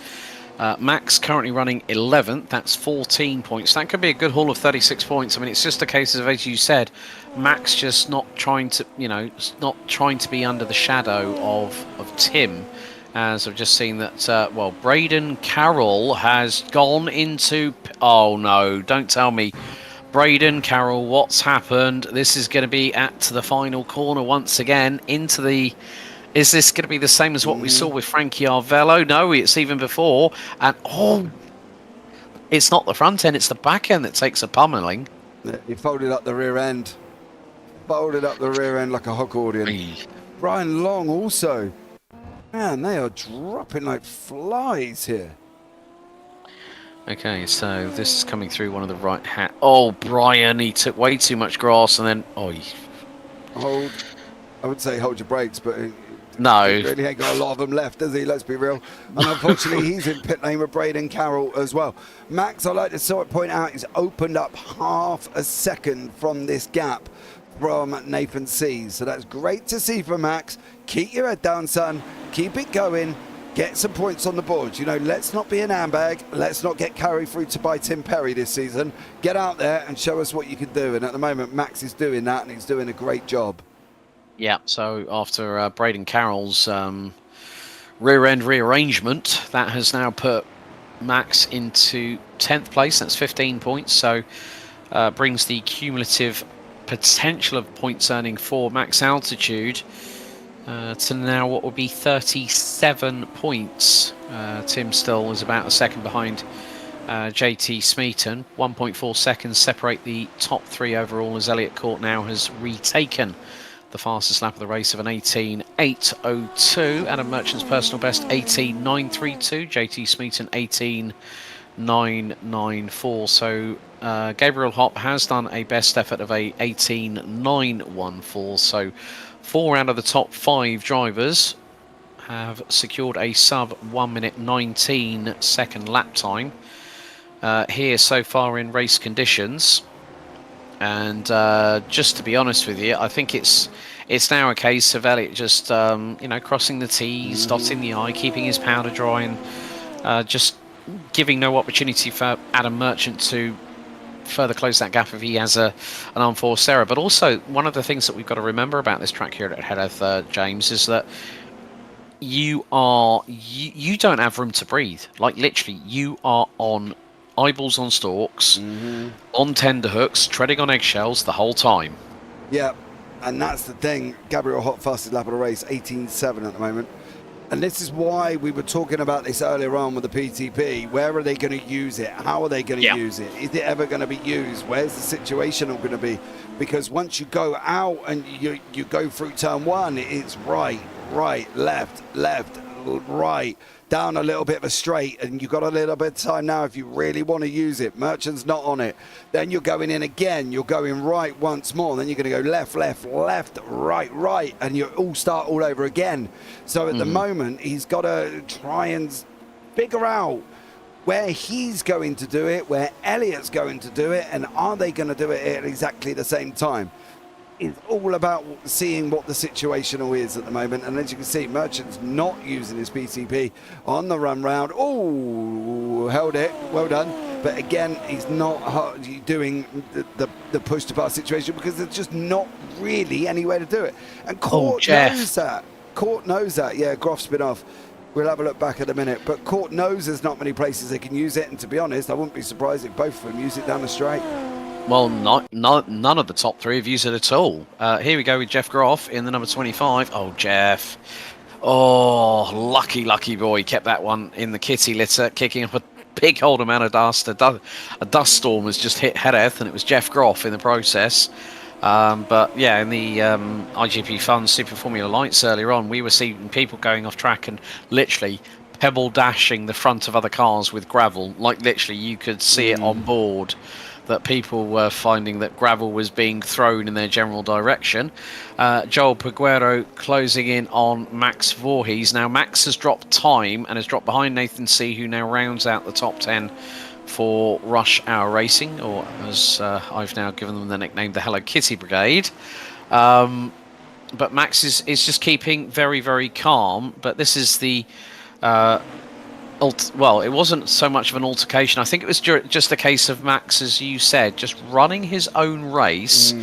Max currently running 11th. That's 14 points. That could be a good haul of 36 points. I mean, it's just a case of, as you said, Max just not trying to, not trying to be under the shadow of Tim. As I've just seen that, well, Braden Carroll has gone into... Oh, no, don't tell me. Braden Carroll, what's happened? This is going to be at the final corner once again into the... Is this going to be the same as what we saw with Frankie Arvello? No, it's even before. And, oh, it's not the front end, it's the back end that takes a pummeling. He folded up the rear end. Folded up the rear end like a hog accordion. Brian Long also. Man, they are dropping like flies here. Okay, so this is coming through one of the right hat. Oh, Brian, he took way too much grass and then... Oh, I would say hold your brakes, but... No. He really ain't got a lot of them left, does he? Let's be real. And unfortunately, he's in pit lane with Braden Carroll as well. Max, I'd like to point out, he's opened up half a second from this gap from Nathan C. So that's great to see for Max. Keep your head down, son. Keep it going. Get some points on the board. Let's not be an handbag. Let's not get carried through to by Tim Perry this season. Get out there and show us what you can do. And at the moment, Max is doing that, and he's doing a great job. Yeah, so after Braden Carroll's rear-end rearrangement, that has now put Max into 10th place. That's 15 points, so brings the cumulative potential of points earning for Max Altitude to now what would be 37 points. Tim still is about a second behind JT Smeaton. 1.4 seconds separate the top 3 overall as Elliot Court now has retaken the fastest lap of the race of an 18.802. Adam Merchant's personal best 18.932. JT Smeaton 18.994. So Gabriel Hopp has done a best effort of a 18.914. So 4 out of the top 5 drivers have secured a sub 1 minute 19 second lap time here so far in race conditions. And just to be honest with you, I think it's now a case of Elliot just crossing the T's, dotting the I, keeping his powder dry, and just giving no opportunity for Adam Merchant to further close that gap if he has an unforced error. But also, one of the things that we've got to remember about this track here at Jerez, James, is that you don't have room to breathe. Like, literally, you are on eyeballs on stalks, on tender hooks, treading on eggshells the whole time. Yeah, and that's the thing. Gabriel Hopp, fastest lap of the race, 18.7 at the moment. And this is why we were talking about this earlier on with the PTP. Where are they going to use it? How are they going to use it? Is it ever going to be used? Where's the situation going to be? Because once you go out and you go through turn 1, it's right, left, right, down a little bit of a straight, and you've got a little bit of time now if you really want to use it. Merchant's not on it. Then you're going in again. You're going right once more. Then you're going to go left, right, and you all start all over again. So at the moment, he's got to try and figure out where he's going to do it, where Elliot's going to do it, and are they going to do it at exactly the same time? It's all about seeing what the situational is at the moment. And as you can see, Merchant's not using his PCP on the run round. Oh, held it. Well done. But again, he's not doing the push to pass situation because there's just not really any way to do it. And Court knows that. Court knows that. Yeah, Groff's been off. We'll have a look back in a minute. But Court knows there's not many places they can use it. And to be honest, I wouldn't be surprised if both of them use it down the straight. Well, none of the top three have used it at all. Here we go with Jeff Groff in the number 25. Oh, Jeff. Oh, lucky boy. Kept that one in the kitty litter, kicking up a big old amount of dust. A dust storm has just hit Jerez, and it was Jeff Groff in the process. But yeah, in the IGP Fun Super Formula Lights earlier on, we were seeing people going off track and literally pebble dashing the front of other cars with gravel. Like literally you could see it on board, that people were finding that gravel was being thrown in their general direction. Joel Peguero closing in on Max Voorhees. Now Max has dropped time and has dropped behind Nathan C, who now rounds out the top 10 for Rush Hour Racing, or as I've now given them the nickname, the Hello Kitty Brigade. But Max is just keeping very, very calm. But this is the... well, it wasn't so much of an altercation. I think it was just a case of Max, as you said, just running his own race,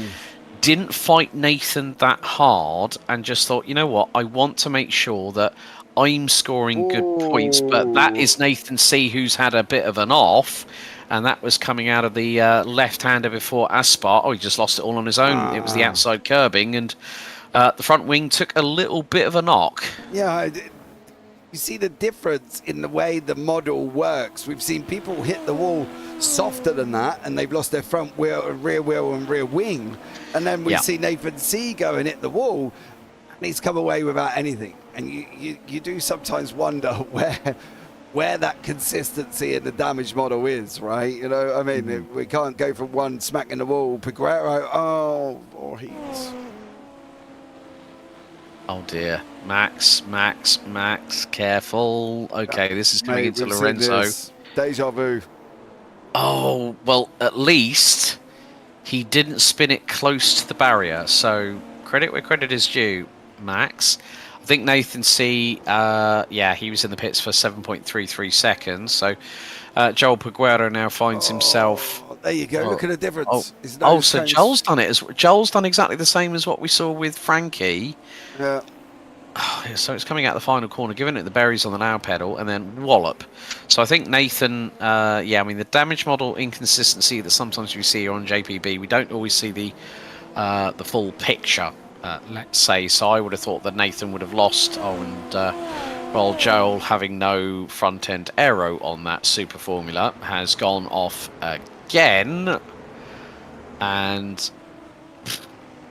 didn't fight Nathan that hard, and just thought, you know what, I want to make sure that I'm scoring good points. But that is Nathan C, who's had a bit of an off, and that was coming out of the left-hander before Aspar. Oh, he just lost it all on his own. It was the outside curbing, and the front wing took a little bit of a knock. Yeah, you see the difference in the way the model works. We've seen people hit the wall softer than that, and they've lost their front wheel, rear wheel, and rear wing. And then we see Nathan C go and hit the wall, and he's come away without anything. And you do sometimes wonder where that consistency in the damage model is, right? You know, I mean, we can't go from one smack in the wall. Peguero, Voorhees. Oh dear, Max, careful. Okay, this is coming into Lorenzo. Deja vu. Oh, well, at least he didn't spin it close to the barrier. So credit where credit is due, Max. I think Nathan C, yeah, he was in the pits for 7.33 seconds. So Joel Peguero now finds himself... There you go, look at the difference. So Joel's done it. Joel's done exactly the same as what we saw with Frankie. Yeah. So it's coming out the final corner, giving it the berries on the now pedal, and then wallop. So I think Nathan, yeah, I mean, the damage model inconsistency that sometimes we see on JPB, we don't always see the full picture, let's say. So I would have thought that Nathan would have lost. Well, Joel, having no front end aero on that Super Formula, has gone off again. And,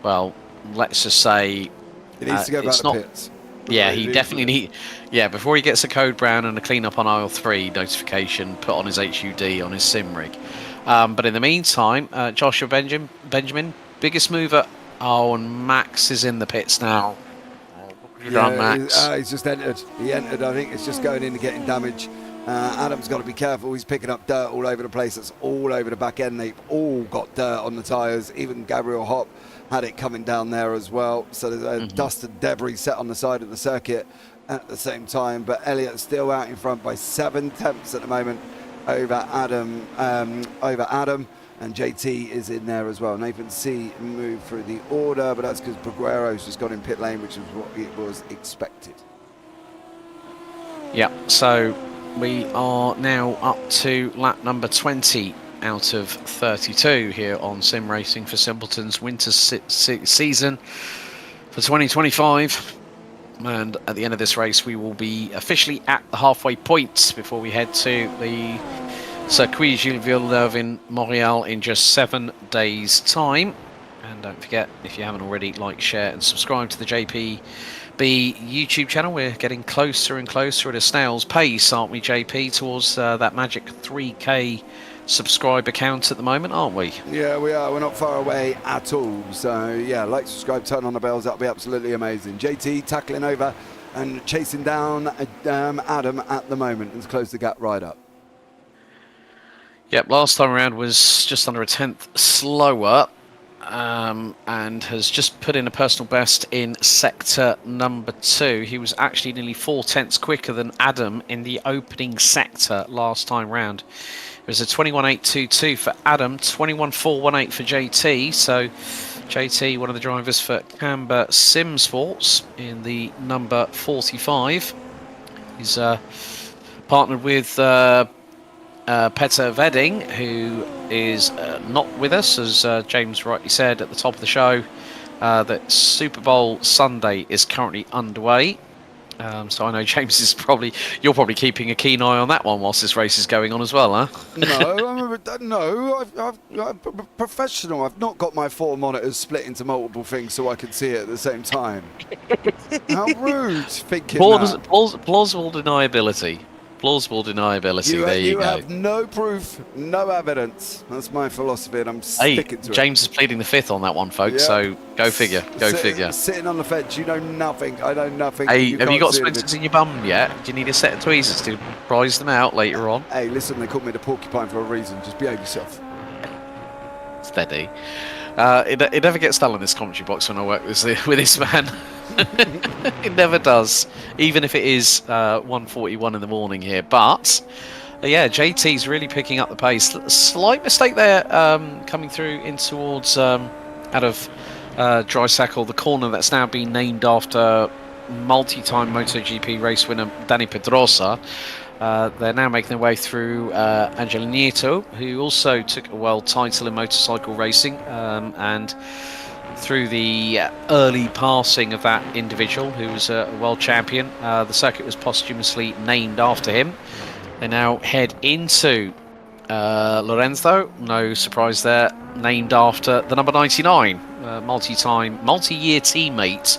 well, let's just say... He needs to go back to pits. Yeah, he definitely needs... Yeah, before he gets a code brown and a clean up on aisle 3 notification put on his HUD on his sim rig. But in the meantime, Joshua Benjamin, biggest mover. Oh, and Max is in the pits now. What have you done, Max? He's just entered. He entered. I think it's just going in and getting damage. Adam's got to be careful. He's picking up dirt all over the place. It's all over the back end. They've all got dirt on the tyres. Even Gabriel Hopp had it coming down there as well. So there's dust and debris set on the side of the circuit at the same time. But Elliott's still out in front by 7 tenths at the moment over Adam. And JT is in there as well. Nathan C moved through the order, but that's because Peguero's just got in pit lane, which is what it was expected. Yeah, so we are now up to lap number 20 out of 32 here on Sim Racing for Simpletons winter season for 2025. And at the end of this race, we will be officially at the halfway point before we head to the Circuit Gilles Villeneuve in Montreal in just 7 days' time. And don't forget, if you haven't already, like, share and subscribe to the JPB YouTube channel. We're getting closer and closer at a snail's pace, aren't we, JP, towards that magic 3K subscriber count at the moment, aren't we? Yeah, we are. We're not far away at all. So, yeah, like, subscribe, turn on the bells. That'll be absolutely amazing. JT tackling over and chasing down Adam at the moment and close the gap right up. Yep, last time around was just under a tenth slower, and has just put in a personal best in sector number 2. He was actually nearly 4 tenths quicker than Adam in the opening sector last time round. It was a 21.822 for Adam, 21.418 for JT. So JT, one of the drivers for Camber Sim Sports in the number 45. He's partnered with Petter Vedding, who is not with us, as James rightly said at the top of the show, that Super Bowl Sunday is currently underway. So I know James is you're probably keeping a keen eye on that one whilst this race is going on as well, huh? No, I'm a professional. I've not got my 4 monitors split into multiple things so I can see it at the same time. How rude, thinking that. Plausible deniability. Plausible deniability. There you go. You have no proof, no evidence. That's my philosophy, and I'm sticking to it. James is pleading the fifth on that one, folks. Yep. So go figure. Go figure. Sitting on the fence, you know nothing. I know nothing. Hey, have you got splinters in your bum yet? Do you need a set of tweezers to prize them out later on? Hey, listen, they called me the porcupine for a reason. Just behave yourself. Steady. It never gets dull in this commentary box when I work with this man. It never does, even if it is 1:41 in the morning here. But yeah, JT's really picking up the pace. Slight mistake there, coming through in towards out of Drysackle, the corner that's now been named after multi-time MotoGP race winner Dani Pedrosa. They're now making their way through Angelo Nieto, who also took a world title in motorcycle racing, and through the early passing of that individual, who was a world champion. The circuit was posthumously named after him. They now head into Lorenzo, no surprise there, named after the number 99, multi-year teammate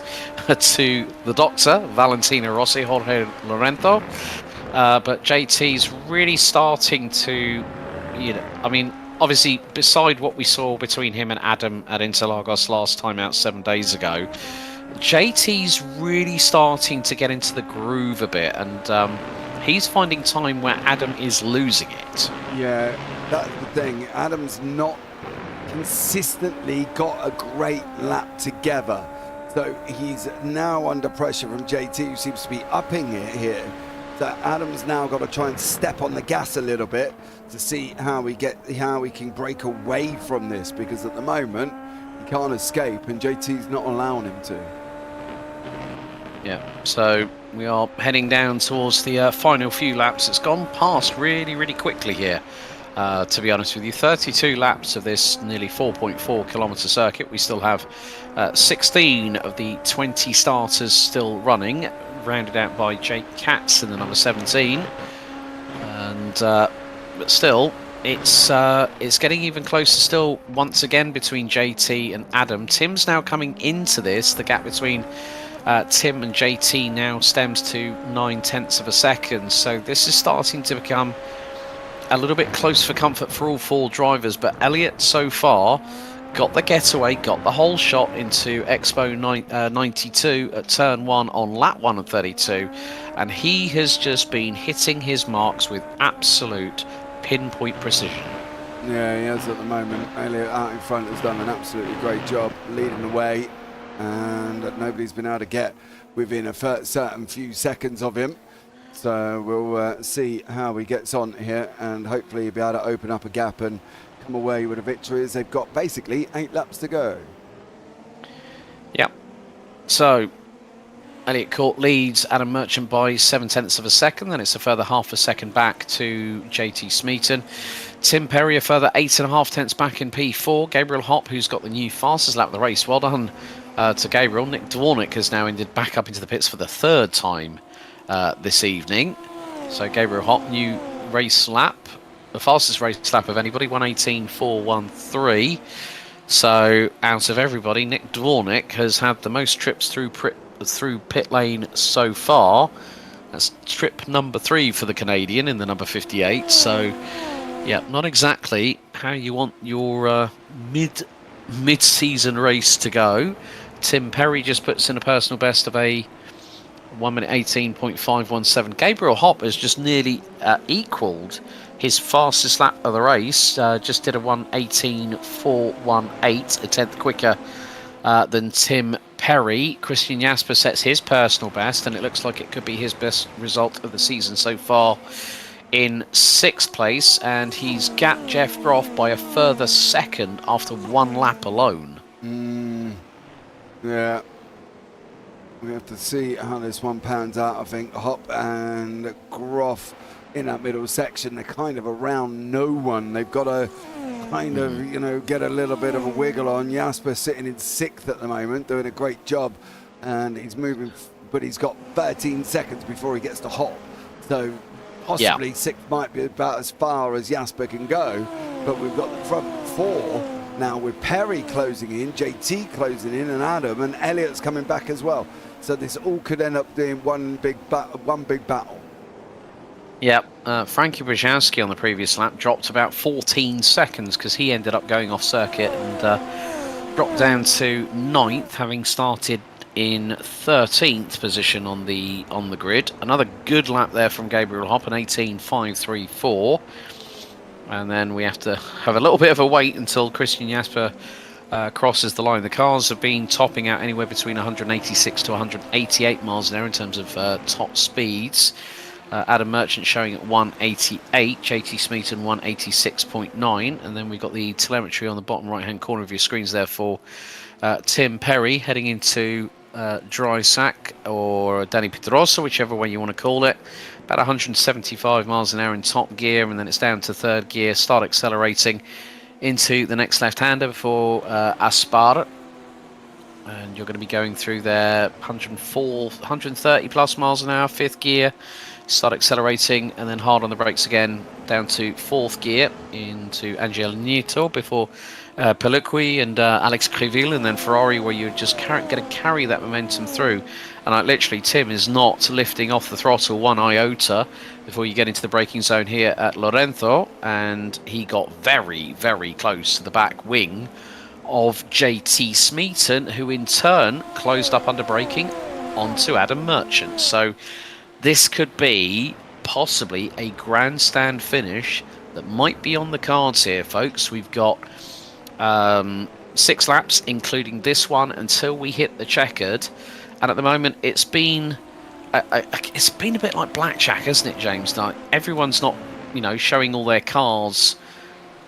to the Doctor, Valentino Rossi, Jorge Lorenzo. But JT's really starting to, obviously, beside what we saw between him and Adam at Interlagos last time out 7 days ago, JT's really starting to get into the groove a bit, and he's finding time where Adam is losing it. Yeah, that's the thing. Adam's not consistently got a great lap together, so he's now under pressure from JT, who seems to be upping it here. So Adam's now got to try and step on the gas a little bit to see how we can break away from this, because at the moment he can't escape and JT's not allowing him to. Yeah, so we are heading down towards the final few laps. It's gone past really, really quickly here, to be honest with you. 32 laps of this nearly 4.4 kilometre circuit. We still have 16 of the 20 starters still running, rounded out by Jake Katz in the number 17, and but still it's getting even closer still once again between JT and Adam. Tim's now coming into this. The gap between Tim and JT now stems to 9/10 of a second, so this is starting to become a little bit close for comfort for all 4 drivers. But Elliott so far got the getaway, got the whole shot into Expo 92 at turn 1 on lap 1 of 32, and he has just been hitting his marks with absolute pinpoint precision. Yeah, he has at the moment. Elliott out in front has done an absolutely great job leading the way, and nobody's been able to get within a certain few seconds of him. So we'll see how he gets on here, and hopefully he'll be able to open up a gap and come away with a victory, as they've got basically 8 laps to go. Yep. So Elliott Court leads Adam Merchant by 7/10 of a second. Then it's a further half a second back to JT Smeaton. Tim Perry a further 8.5 tenths back in P4. Gabriel Hopp, who's got the new fastest lap of the race. Well done to Gabriel. Nick Dvornik has now ended back up into the pits for the 3rd time this evening. So Gabriel Hopp, new race lap. The fastest race lap of anybody, 1:18.413. So out of everybody, Nick Dvornik has had the most trips through pit lane so far. That's trip number 3 for the Canadian in the number 58. So yeah, not exactly how you want your mid-season race to go. Tim Perry just puts in a personal best of a 1 minute 18.517. Gabriel Hopp has just nearly equalled his fastest lap of the race. Just did a 1:18.418, a tenth quicker than Tim Perry. Christian Jasper sets his personal best, and it looks like it could be his best result of the season so far, in 6th place, and he's gapped Jeff Groff by a further second after 1 lap alone. Yeah. We have to see how this one pans out. I think Hop and Groff in that middle section, they're kind of around no one. They've got to kind of, you know, get a little bit of a wiggle on. Jasper sitting in 6th at the moment, doing a great job, and he's moving, but he's got 13 seconds before he gets to Hop. So possibly 6th might be about as far as Jasper can go, but we've got the front 4 now with Perry closing in, JT closing in, and Adam, and Elliot's coming back as well. So this all could end up doing one big battle. Yeah, Frankie Brzezinski on the previous lap dropped about 14 seconds because he ended up going off circuit and dropped down to 9th, having started in 13th position on the grid. Another good lap there from Gabriel Hopp, an 18.534. And then we have to have a little bit of a wait until Christian Jasper crosses the line. The cars have been topping out anywhere between 186 to 188 miles an hour in terms of top speeds. Adam Merchant showing at 188, JT Smeaton 186.9, and then we've got the telemetry on the bottom right hand corner of your screens there for Tim Perry heading into dry sack, or Danny Pedrosa, whichever way you want to call it. About 175 miles an hour in top gear, and then it's down to 3rd gear, start accelerating into the next left-hander for Aspar, and you're going to be going through there 130 plus miles an hour, 5th gear, start accelerating, and then hard on the brakes again down to 4th gear into Angel Nieto before Peluqui and Alex Criville, and then Ferrari, where you're just going to carry that momentum through. And literally, Tim is not lifting off the throttle 1 iota before you get into the braking zone here at Lorenzo, and he got very, very close to the back wing of JT Smeaton, who in turn closed up under braking onto Adam Merchant. So this could be possibly a grandstand finish that might be on the cards here, folks. We've got 6 laps, including this one, until we hit the checkered. And at the moment, it's been a bit like blackjack, hasn't it, James? Like, everyone's not, you know, showing all their cards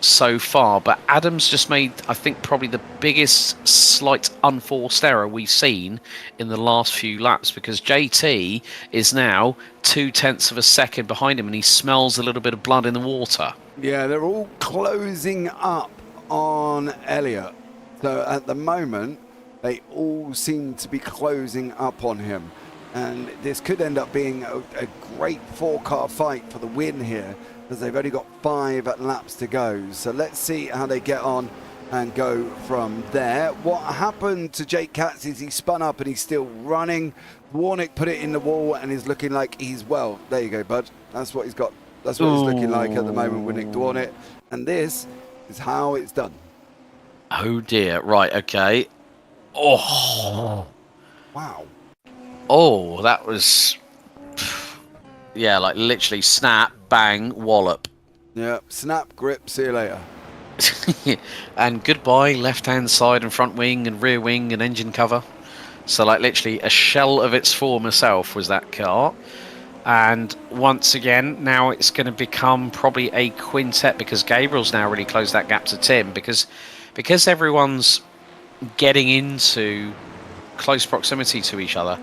so far, but Adam's just made, I think, probably the biggest slight unforced error we've seen in the last few laps, because JT is now 0.2 of a second behind him, and he smells a little bit of blood in the water. Yeah, they're all closing up on Elliot. So at the moment, they all seem to be closing up on him. And this could end up being a great 4-car fight for the win here, as they've only got 5 laps to go. So let's see how they get on and go from there. What happened to Jake Katz is he spun up and he's still running. Warnick put it in the wall and is looking like he's, well, there you go, bud. That's what he's got. That's what it's looking like at the moment with Nick Dwarnick. And this is how it's done. Oh dear, right, okay. Oh. Wow. Oh, that was... Yeah, like literally snap, bang, wallop. Yeah, snap, grip, see you later. And goodbye, left-hand side and front wing and rear wing and engine cover. So like literally a shell of its former self was that car. And once again, now it's going to become probably a quintet, because Gabriel's now really closed that gap to Tim, because everyone's getting into close proximity to each other.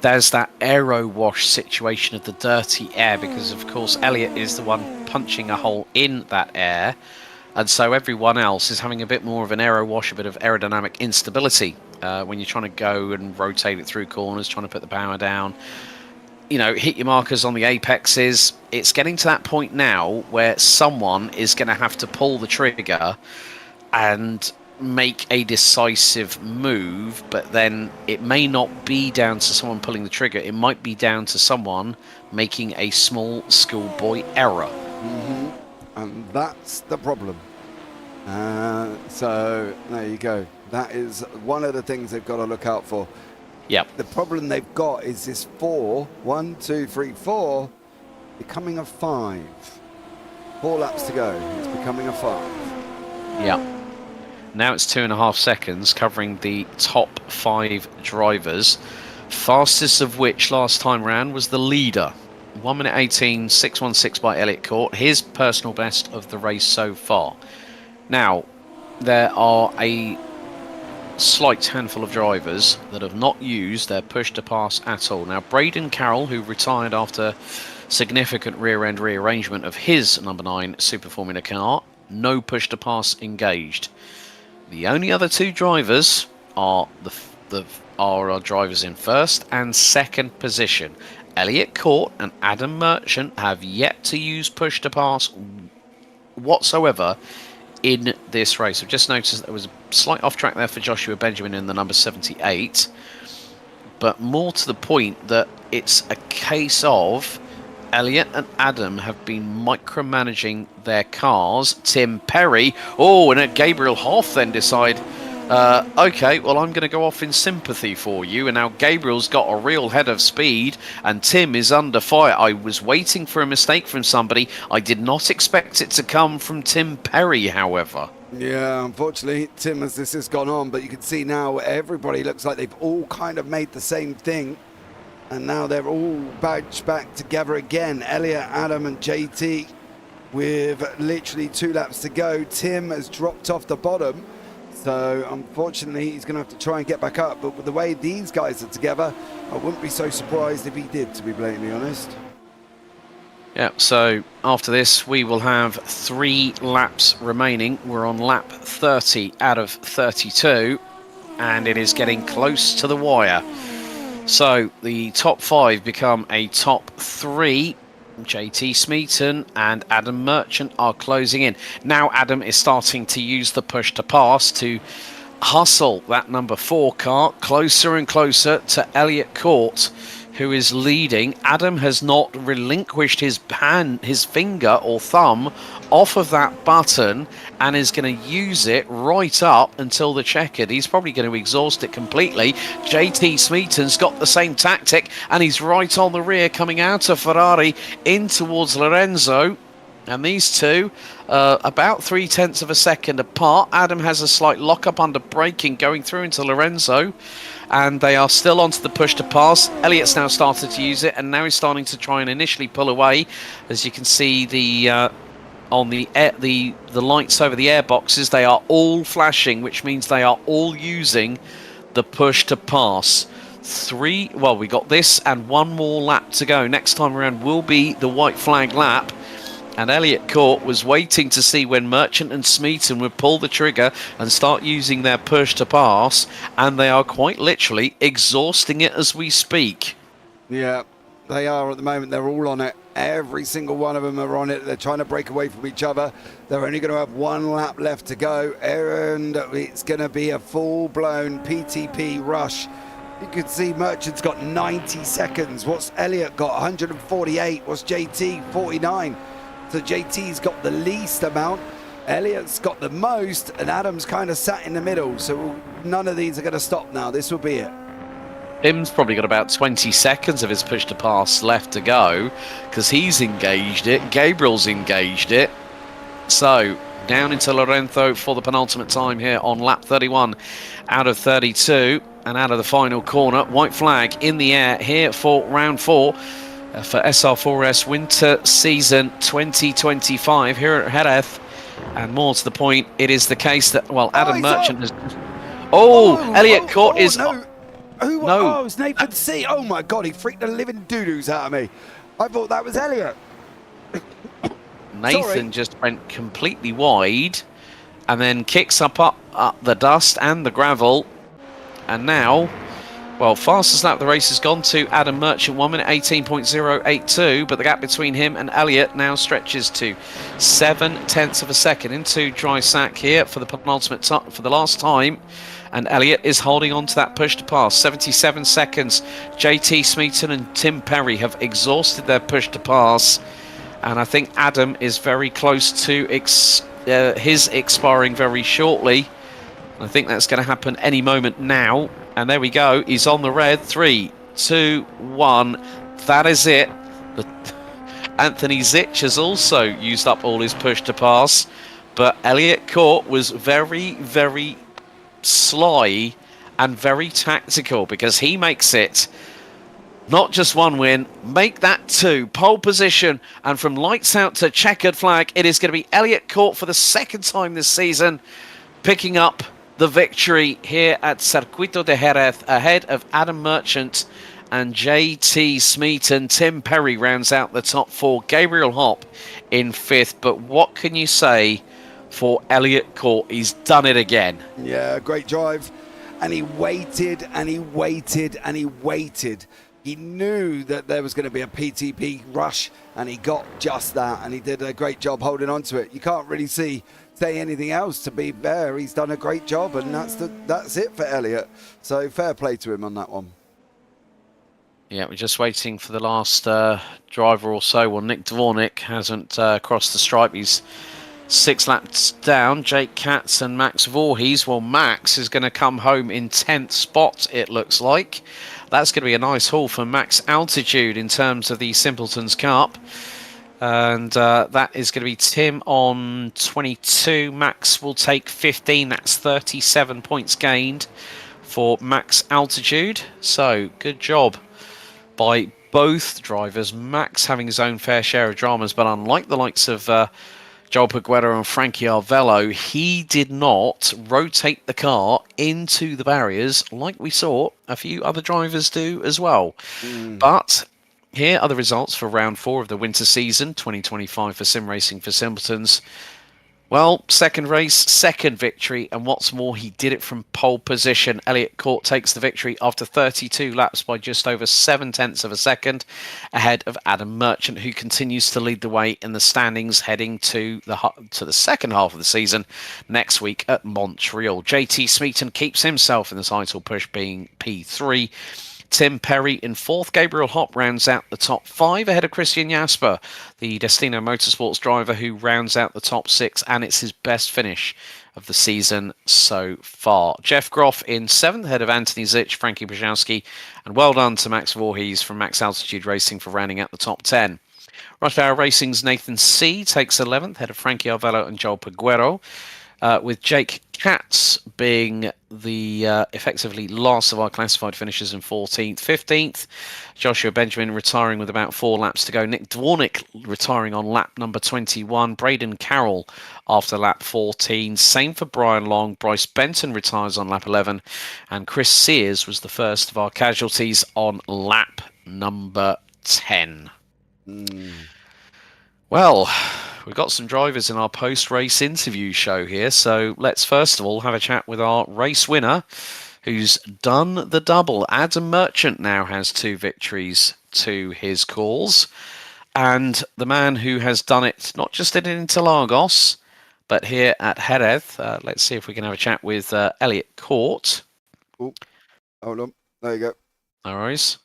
There's that aero wash situation of the dirty air, because of course Elliot is the one punching a hole in that air, and so everyone else is having a bit more of an aero wash, a bit of aerodynamic instability when you're trying to go and rotate it through corners, trying to put the power down, you know, hit your markers on the apexes. It's getting to that point now where someone is going to have to pull the trigger and make a decisive move, but then it may not be down to someone pulling the trigger. It might be down to someone making a small schoolboy error. And that's the problem. So there you go. That is one of the things they've got to look out for. Yep. The problem they've got is this 4, 1, 2, 3, 4, becoming a 5. 4 laps to go. It's becoming a 5. Yep. Now it's 2.5 seconds, covering the top 5 drivers. Fastest of which last time round was the leader. 1 minute 18, 6:16 by Elliott Court. His personal best of the race so far. Now, there are a slight handful of drivers that have not used their push to pass at all. Now, Braden Carroll, who retired after significant rear end rearrangement of his number 9 Super Formula car, no push to pass engaged. The only other 2 drivers are our drivers in first and second position. Elliott Court and Adam Merchant have yet to use push to pass whatsoever in this race. I've just noticed there was a slight off track there for Joshua Benjamin in the number 78, but more to the point that it's a case of Elliott and Adam have been micromanaging their cars. Tim Perry, and Gabriel Hoff then decide, okay, well, I'm going to go off in sympathy for you. And now Gabriel's got a real head of speed and Tim is under fire. I was waiting for a mistake from somebody. I did not expect it to come from Tim Perry, however. Yeah, unfortunately, Tim, as this has gone on, but you can see now everybody looks like they've all kind of made the same thing. And now they're all badged back together again. Elliott, Adam and JT with literally 2 laps to go. Tim has dropped off the bottom. So unfortunately, he's going to have to try and get back up. But with the way these guys are together, I wouldn't be so surprised if he did, to be blatantly honest. Yeah, so after this, we will have 3 laps remaining. We're on lap 30 out of 32, and it is getting close to the wire. So the top 5 become a top 3. JT Smeaton and Adam Merchant are closing in. Now Adam is starting to use the push to pass to hustle that number 4 car closer and closer to Elliott Court, who is leading. Adam has not relinquished his finger or thumb off of that button and is going to use it right up until the checkered. He's probably going to exhaust it completely. JT Smeaton's got the same tactic and he's right on the rear coming out of Ferrari in towards Lorenzo. And these two, about 0.3 of a second apart. Adam has a slight lock-up under braking going through into Lorenzo. And they are still onto the push to pass. Elliott's now started to use it, and now he's starting to try and initially pull away. As you can see, the lights over the air boxes, they are all flashing, which means they are all using the push to pass. We got this and 1 more lap to go. Next time around will be the white flag lap. And Elliott Court was waiting to see when Merchant and Smeaton would pull the trigger and start using their push to pass, and they are quite literally exhausting it as we speak. Yeah, they are at the moment. They're all on it. Every single one of them are on it. They're trying to break away from each other. They're only going to have 1 lap left to go, and it's going to be a full-blown PTP rush. You can see Merchant's got 90 seconds. What's Elliott got? 148. What's JT? 49. So JT's got the least amount, Elliott's got the most, and Adam's kind of sat in the middle. So none of these are going to stop now. This will be it. Tim's probably got about 20 seconds of his push to pass left to go because he's engaged it. Gabriel's engaged it. So down into Lorenzo for the penultimate time here on lap 31 out of 32 and out of the final corner. White flag in the air here for round 4. For SR4S Winter Season 2025 here at Jerez. And more to the point, it is the case that, Adam Merchant has... Elliott Court is... No. Oh, it's Nathan C. Oh my God, he freaked the living doo-doos out of me. I thought that was Elliott. Nathan just went completely wide and then kicks up the dust and the gravel. And now... fastest lap of the race has gone to Adam Merchant, 1 minute 18.082, but the gap between him and Elliott now stretches to 0.7 of a second into dry sack here for the penultimate for the last time, and Elliott is holding on to that push to pass. 77 seconds. JT Smeaton and Tim Perry have exhausted their push to pass, and I think Adam is very close to his expiring very shortly. I think that's going to happen any moment now. And there we go. He's on the red. 3, 2, 1. That is it. But Anthony Zitch has also used up all his push to pass. But Elliot Court was very, very sly and very tactical, because he makes it not just one win, make that 2. Pole position, and from lights out to checkered flag, it is going to be Elliot Court for the second time this season, picking up the victory here at Circuito de Jerez, ahead of Adam Merchant and JT Smeaton. Tim Perry rounds out the top 4. Gabriel Hopp in 5th. But what can you say for Elliot Court? He's done it again. Yeah, great drive. And he waited and he waited and he waited. He knew that there was going to be a PTP rush, and he got just that, and he did a great job holding on to it. You can't really say anything else, to be fair. He's done a great job, and that's it for Elliot. So fair play to him on that one. Yeah, we're just waiting for the last driver or so. Well, Nick Dvornik hasn't crossed the stripe. He's 6 laps down. Jake Katz and Max Voorhees. Well, Max is going to come home in 10th spot, it looks like. That's going to be a nice haul for Max Altitude in terms of the Simpletons Cup. And that is going to be Tim on 22. Max will take 15. That's 37 points gained for Max Altitude. So, good job by both drivers. Max having his own fair share of dramas, but unlike the likes of Joel Paguero and Frankie Arvello, he did not rotate the car into the barriers like we saw a few other drivers do as well. But here are the results for round 4 of the winter season 2025 for Sim Racing for Simpletons. Well, second race, second victory, and what's more, he did it from pole position. Elliot Court takes the victory after 32 laps by just over 7/10 of a second, ahead of Adam Merchant, who continues to lead the way in the standings, heading to the second half of the season next week at Montreal. JT Smeaton keeps himself in the title push, being P3. Tim Perry in 4th. Gabriel Hopp rounds out the top 5 ahead of Christian Jasper, the Destino Motorsports driver, who rounds out the top 6, and it's his best finish of the season so far. Jeff Groff in 7th ahead of Anthony Zitch, Frankie Brzezowski, and well done to Max Voorhees from Max Altitude Racing for rounding out the top 10. Rush Hour Racing's Nathan C takes 11th ahead of Frankie Arvello and Joel Paguero, with Jake Katz being the effectively last of our classified finishers in 14th. 15th, Joshua Benjamin retiring with about 4 laps to go. Nick Dvornik retiring on lap number 21. Braden Carroll after lap 14. Same for Brian Long. Bryce Benton retires on lap 11. And Chris Sears was the first of our casualties on lap number 10. Well, we've got some drivers in our post-race interview show here, so let's first of all have a chat with our race winner, who's done the double. Adam Merchant now has 2 victories to his calls, and the man who has done it, not just in Interlagos, but here at Jerez. Let's see if we can have a chat with Elliot Court. Oh, hold on. There you go. No worries.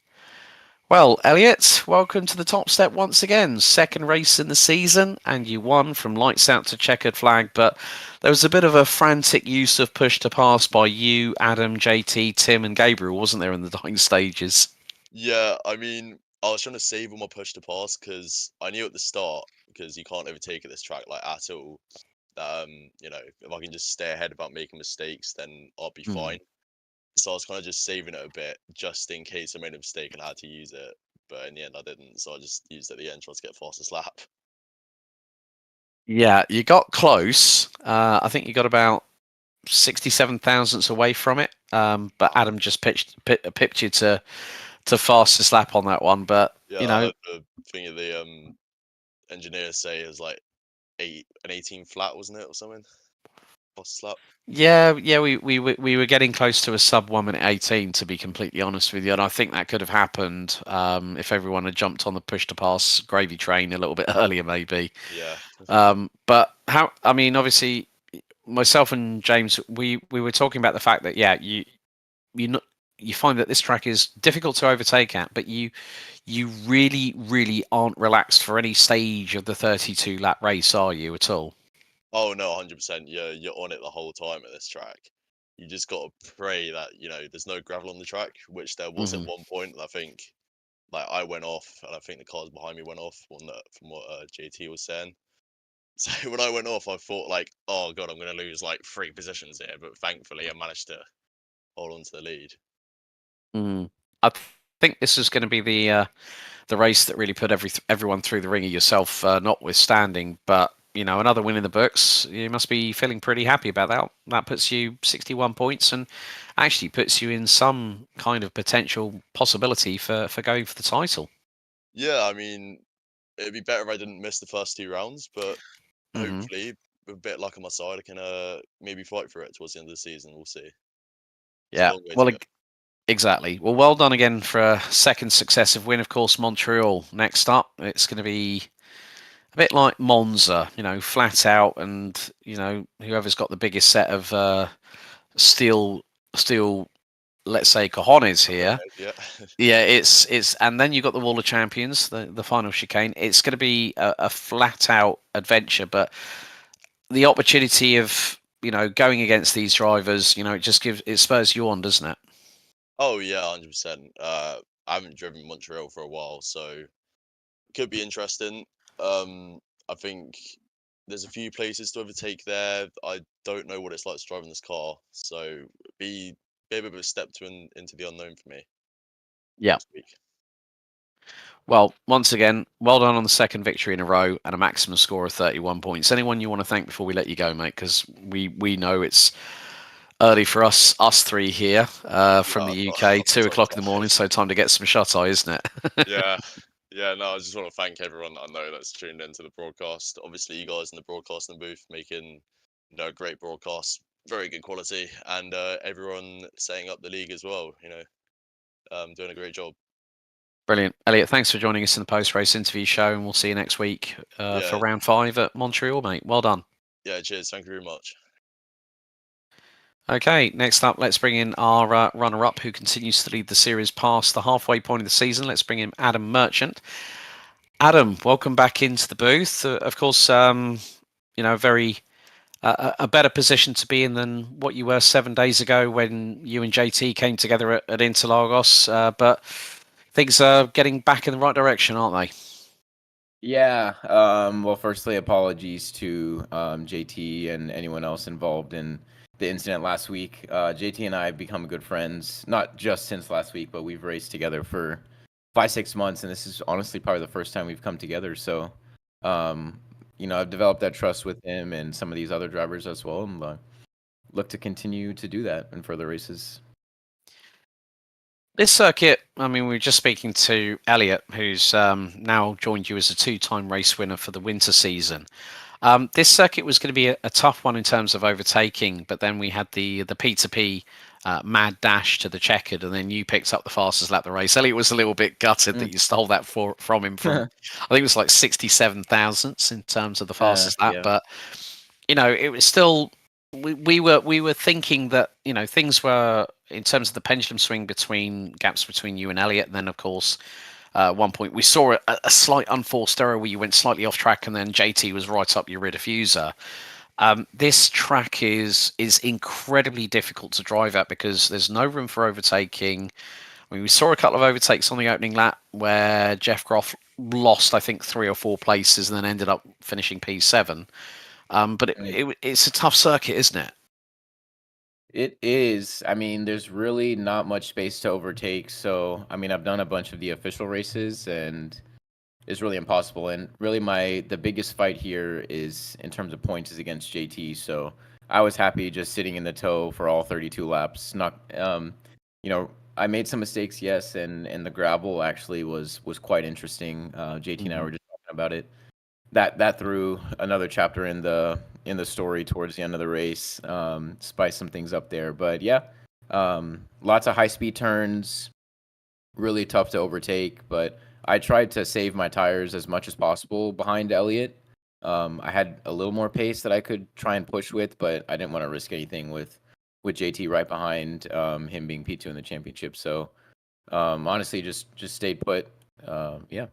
Well, Elliot, welcome to the top step once again. Second race in the season, and you won from lights out to checkered flag, but there was a bit of a frantic use of push to pass by you, Adam, JT, Tim, and Gabriel, wasn't there, in the dying stages? Yeah, I mean, I was trying to save all my push to pass because I knew at the start, because you can't overtake at this track like at all, that if I can just stay ahead about making mistakes, then I'll be fine. So I was kind of just saving it a bit just in case I made a mistake and I had to use it. But in the end, I didn't. So I just used it at the end, trying to get fastest lap. Yeah, you got close. I think you got about 67 thousandths away from it. But Adam just pipped you to fastest lap on that one. But, Yeah, I heard the thing of the engineer say it was like an 18 flat, wasn't it, or something? Fastest lap. Yeah, we were getting close to a sub 1 minute 18, to be completely honest with you, and I think that could have happened if everyone had jumped on the push to pass gravy train a little bit earlier, maybe. Yeah. But obviously, myself and James, we were talking about the fact that you find that this track is difficult to overtake at, but you really aren't relaxed for any stage of the 32 lap race, are you at all? Oh no, 100%. You're on it the whole time at this track. you just got to pray that there's no gravel on the track, which there was at one point. I think like I went off, and I think the cars behind me went off from what JT was saying. So when I went off, I thought like, oh god, I'm going to lose like 3 positions here. But thankfully, I managed to hold on to the lead. I think this is going to be the race that really put everyone through the ringer, yourself notwithstanding. But another win in the books. You must be feeling pretty happy about that. That puts you 61 points and actually puts you in some kind of potential possibility for going for the title. Yeah, I mean, it'd be better if I didn't miss the first 2 rounds, but Mm-hmm. hopefully, with a bit of luck on my side, I can maybe fight for it towards the end of the season. We'll see. It's a Yeah, long way well, to go. exactly. Well, well done again for a second successive win. Of course, Montreal next up. It's going to be a bit like Monza, flat out, and whoever's got the biggest set of steel, let's say cojones here. Yeah. Yeah, it's, and then you've got the Wall of Champions, the final chicane. It's going to be a flat out adventure, but the opportunity of going against these drivers, it spurs you on, doesn't it? Oh yeah, 100%. I haven't driven Montreal for a while, so could be interesting. I think there's a few places to overtake there. I don't know what it's like to drive in this car, so be a bit of a step into the unknown for me Yeah. this week. Well, once again, well done on the second victory in a row and a maximum score of 31 points. Anyone you want to thank before we let you go, mate? Because we know it's early for us three here from No, the I'm UK, not 2 o'clock in the tired. morning, so time to get some shut eye, isn't it? Yeah. Yeah, no, I just want to thank everyone that I know that's tuned into the broadcast. Obviously, you guys in the broadcasting booth making, great broadcasts, very good quality, and everyone setting up the league as well. Doing a great job. Brilliant. Elliot, thanks for joining us in the post-race interview show, and we'll see you next week for Yeah, round 5 at Montreal, mate. Well done. yeah. Cheers. Thank you very much. Okay, next up, let's bring in our runner-up who continues to lead the series past the halfway point of the season. Let's bring in Adam Merchant. Adam, welcome back into the booth. Of course, very a better position to be in than what you were 7 days ago when you and JT came together at Interlagos. But things are getting back in the right direction, aren't they? Yeah. Well, firstly, apologies to JT and anyone else involved in the incident last week. JT and I have become good friends, not just since last week, but we've raced together for 5-6 months, and this is honestly probably the first time we've come together. So, I've developed that trust with him and some of these other drivers as well, and look to continue to do that in further races. This circuit, I mean, we were just speaking to Elliot, who's now joined you as a 2-time race winner for the winter season. This circuit was going to be a tough one in terms of overtaking, but then we had the P2P mad dash to the checkered, and then you picked up the fastest lap of the race. Elliot was a little bit gutted that you stole that from him from, I think it was like 67 thousandths in terms of the fastest lap, yeah. but it was still. We were thinking that things were in terms of the pendulum swing between gaps between you and Elliot, and then of course at one point we saw a slight unforced error where you went slightly off track, and then JT was right up your rear diffuser. This track is incredibly difficult to drive at because there's no room for overtaking. I mean, we saw a couple of overtakes on the opening lap where Jeff Groff lost, I think, 3 or 4 places and then ended up finishing P7. But it's a tough circuit, isn't it? It is. I mean, there's really not much space to overtake. So, I mean, I've done a bunch of the official races, and it's really impossible. And really, the biggest fight here is in terms of points is against JT. So, I was happy just sitting in the tow for all 32 laps. Not, I made some mistakes, yes, and the gravel actually was quite interesting. JT and I were just talking about it. That threw another chapter in the story towards the end of the race, spice some things up there. But yeah, lots of high speed turns, really tough to overtake. But I tried to save my tires as much as possible behind Elliott. I had a little more pace that I could try and push with, but I didn't want to risk anything with JT right behind him being P2 in the championship. So honestly, just stayed put. Yeah.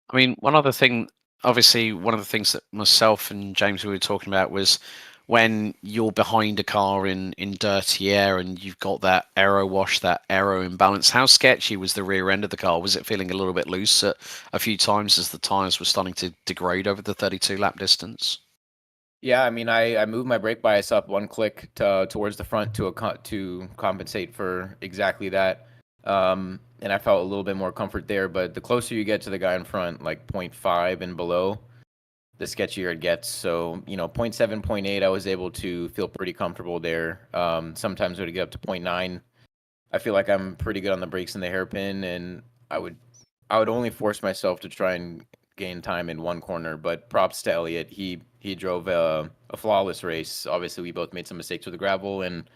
I mean, one of the things that myself and James we were talking about was when you're behind a car in dirty air and you've got that aero wash, that aero imbalance. How sketchy was the rear end of the car? Was it feeling a little bit loose at a few times as the tyres were starting to degrade over the 32 lap distance? Yeah, I mean, I moved my brake bias up one click towards the front to compensate for exactly that. And I felt a little bit more comfort there. But the closer you get to the guy in front, like 0.5 and below, the sketchier it gets. So, 0.7, 0.8, I was able to feel pretty comfortable there. Sometimes it would get up to 0.9. I feel like I'm pretty good on the brakes and the hairpin, and I would only force myself to try and gain time in one corner. But props to Elliott. He drove a flawless race. Obviously, we both made some mistakes with the gravel, and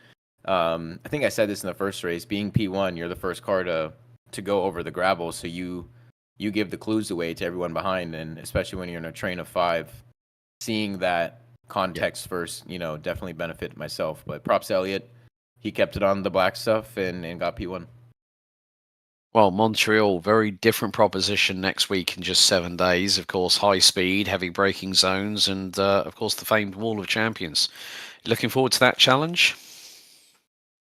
I think I said this in the first race. Being P1, you're the first car to go over the gravel, so you give the clues away to everyone behind, and especially when you're in a train of 5, seeing that context first, definitely benefited myself. But props to Elliott. He kept it on the black stuff and got P1. Well, Montreal, very different proposition next week in just 7 days. Of course, high speed, heavy braking zones, and of course, the famed Wall of Champions. Looking forward to that challenge?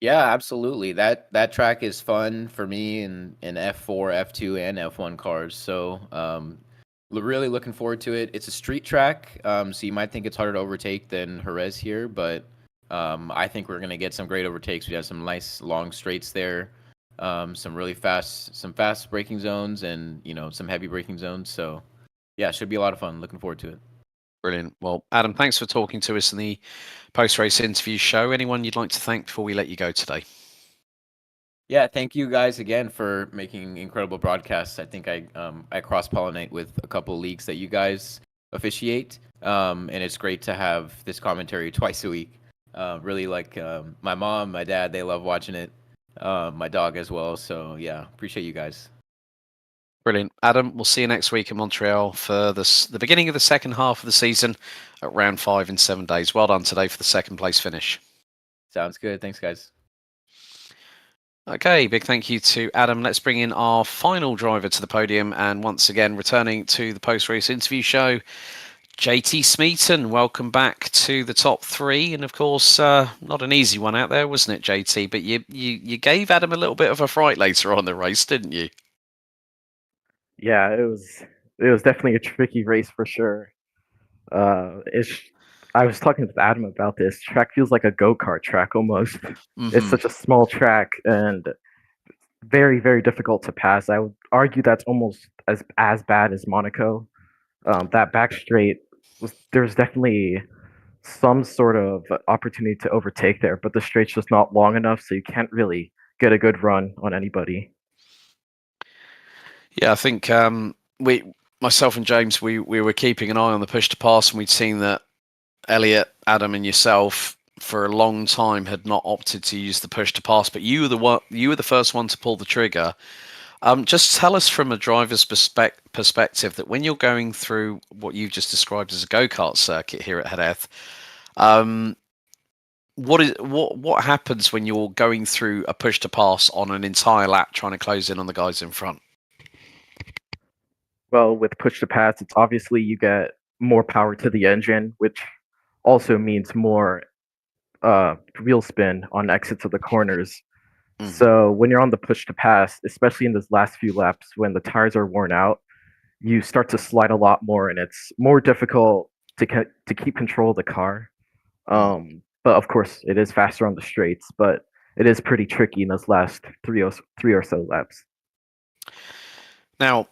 Yeah, absolutely. That track is fun for me in F4, F2, and F1 cars. So really looking forward to it. It's a street track, so you might think it's harder to overtake than Jerez here, but I think we're going to get some great overtakes. We have some nice long straights there. Some really fast braking zones, and some heavy braking zones. So yeah, it should be a lot of fun. Looking forward to it. Brilliant. Well, Adam, thanks for talking to us in the post-race interview show. Anyone you'd like to thank before we let you go today? Yeah, thank you guys again for making incredible broadcasts. I think I cross-pollinate with a couple of leagues that you guys officiate, and it's great to have this commentary twice a week. Really like my mom, my dad, they love watching it. My dog as well. So yeah, appreciate you guys. Brilliant. Adam, we'll see you next week in Montreal for the beginning of the second half of the season at round 5 in 7 days. Well done today for the second place finish. Sounds good. Thanks, guys. Okay, big thank you to Adam. Let's bring in our final driver to the podium, and once again, returning to the post-race interview show, JT Smeaton. Welcome back to the top 3, and of course, not an easy one out there, wasn't it, JT? But you gave Adam a little bit of a fright later on in the race, didn't you? Yeah, it was definitely a tricky race for sure. I was talking with Adam about this. Track feels like a go-kart track almost. It's such a small track and very, very difficult to pass. I would argue that's almost as bad as Monaco. That back straight there's definitely some sort of opportunity to overtake there, but the straight's just not long enough, so you can't really get a good run on anybody. Yeah, I think myself and James, we were keeping an eye on the push to pass, and we'd seen that Elliott, Adam, and yourself for a long time had not opted to use the push to pass, but you were the first one to pull the trigger. Just tell us from a driver's perspective that when you're going through what you've just described as a go-kart circuit here at Jerez, what happens when you're going through a push to pass on an entire lap trying to close in on the guys in front? Well, with push to pass, it's obviously you get more power to the engine, which also means more wheel spin on exits of the corners. So when you're on the push to pass, especially in those last few laps when the tires are worn out, you start to slide a lot more, and it's more difficult to keep control of the car. But of course, it is faster on the straights, but it is pretty tricky in those last three or so laps. Now,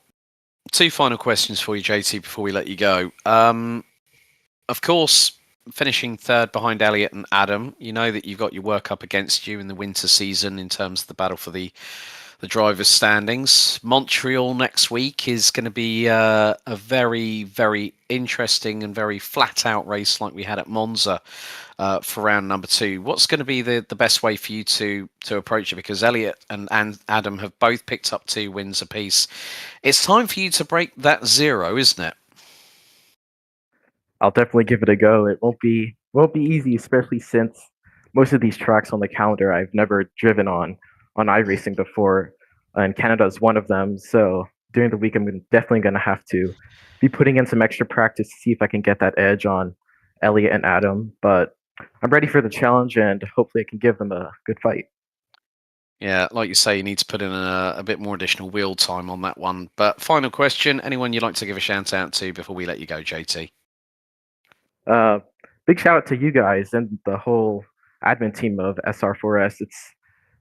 2 final questions for you, JT, before we let you go. Of course, finishing 3rd behind Elliott and Adam, you know that you've got your work up against you in the winter season in terms of the battle for the drivers' standings. Montreal next week is going to be a very, very interesting and very flat-out race like we had at Monza for round number 2. What's going to be the best way for you to approach it? Because Elliott and Adam have both picked up 2 wins apiece. It's time for you to break that 0, isn't it? I'll definitely give it a go. It won't be easy, especially since most of these tracks on the calendar I've never driven on iRacing before, and Canada is one of them. So during the week, I'm definitely going to have to be putting in some extra practice to see if I can get that edge on Elliott and Adam. But I'm ready for the challenge, and hopefully I can give them a good fight. Yeah, like you say, you need to put in a bit more additional wheel time on that one. But final question, anyone you'd like to give a shout out to before we let you go, JT? Big shout out to you guys and the whole admin team of SR4S. It's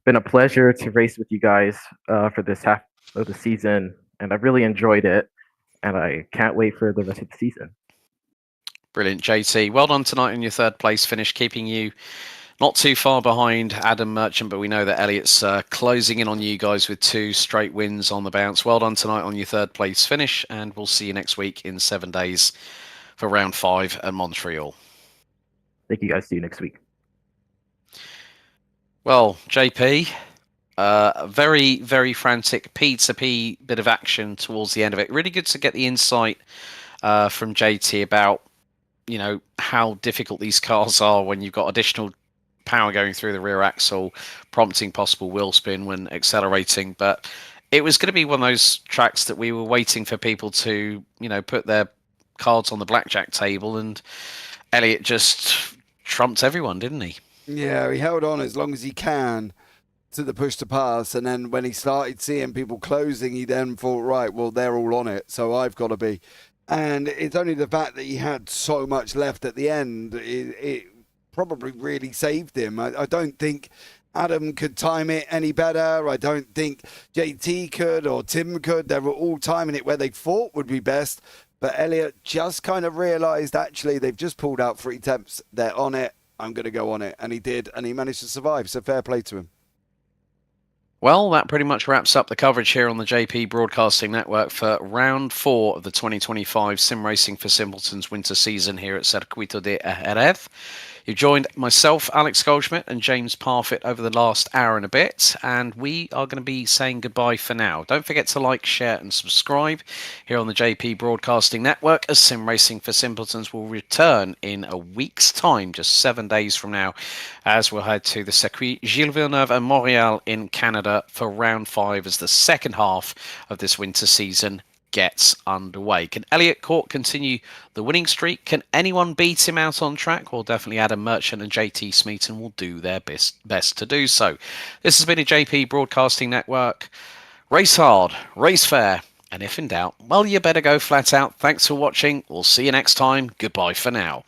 been a pleasure to race with you guys for this half of the season, and I've really enjoyed it, and I can't wait for the rest of the season. Brilliant, JT. Well done tonight in your third place finish, keeping you not too far behind Adam Merchant, but we know that Elliot's closing in on you guys with 2 straight wins on the bounce. Well done tonight on your third place finish, and we'll see you next week in 7 days for round 5 at Montreal. Thank you guys. See you next week. Well, JP, very, very frantic P2P bit of action towards the end of it. Really good to get the insight from JT about, how difficult these cars are when you've got additional power going through the rear axle, prompting possible wheel spin when accelerating. But it was going to be one of those tracks that we were waiting for people to, put their cards on the blackjack table, and Elliot just trumped everyone, didn't he? Yeah, he held on as long as he can to the push to pass, and then when he started seeing people closing, he then thought, right, well, they're all on it, so I've got to be. And it's only the fact that he had so much left at the end, it probably really saved him. I don't think Adam could time it any better. I don't think JT could or Tim could. They were all timing it where they thought would be best. But Elliot just kind of realised, actually, they've just pulled out 3 attempts. They're on it. I'm going to go on it. And he did, and he managed to survive. So fair play to him. Well, that pretty much wraps up the coverage here on the JP Broadcasting Network for round 4 of the 2025 Sim Racing for Simpletons winter season here at Circuito de Jerez. You joined myself, Alex Goldschmidt, and James Parfitt over the last hour and a bit, and we are going to be saying goodbye for now. Don't forget to like, share, and subscribe here on the JP Broadcasting Network, as Sim Racing for Simpletons will return in a week's time, just 7 days from now, as we'll head to the Circuit Gilles Villeneuve and Montreal in Canada for round 5 as the second half of this winter season gets underway. Can Elliot Court continue the winning streak? Can anyone beat him out on track? Well, definitely Adam Merchant and JT Smeaton will do their best to do so. This has been a JP Broadcasting Network. Race hard, race fair, and if in doubt, well, you better go flat out. Thanks for watching. We'll see you next time. Goodbye for now.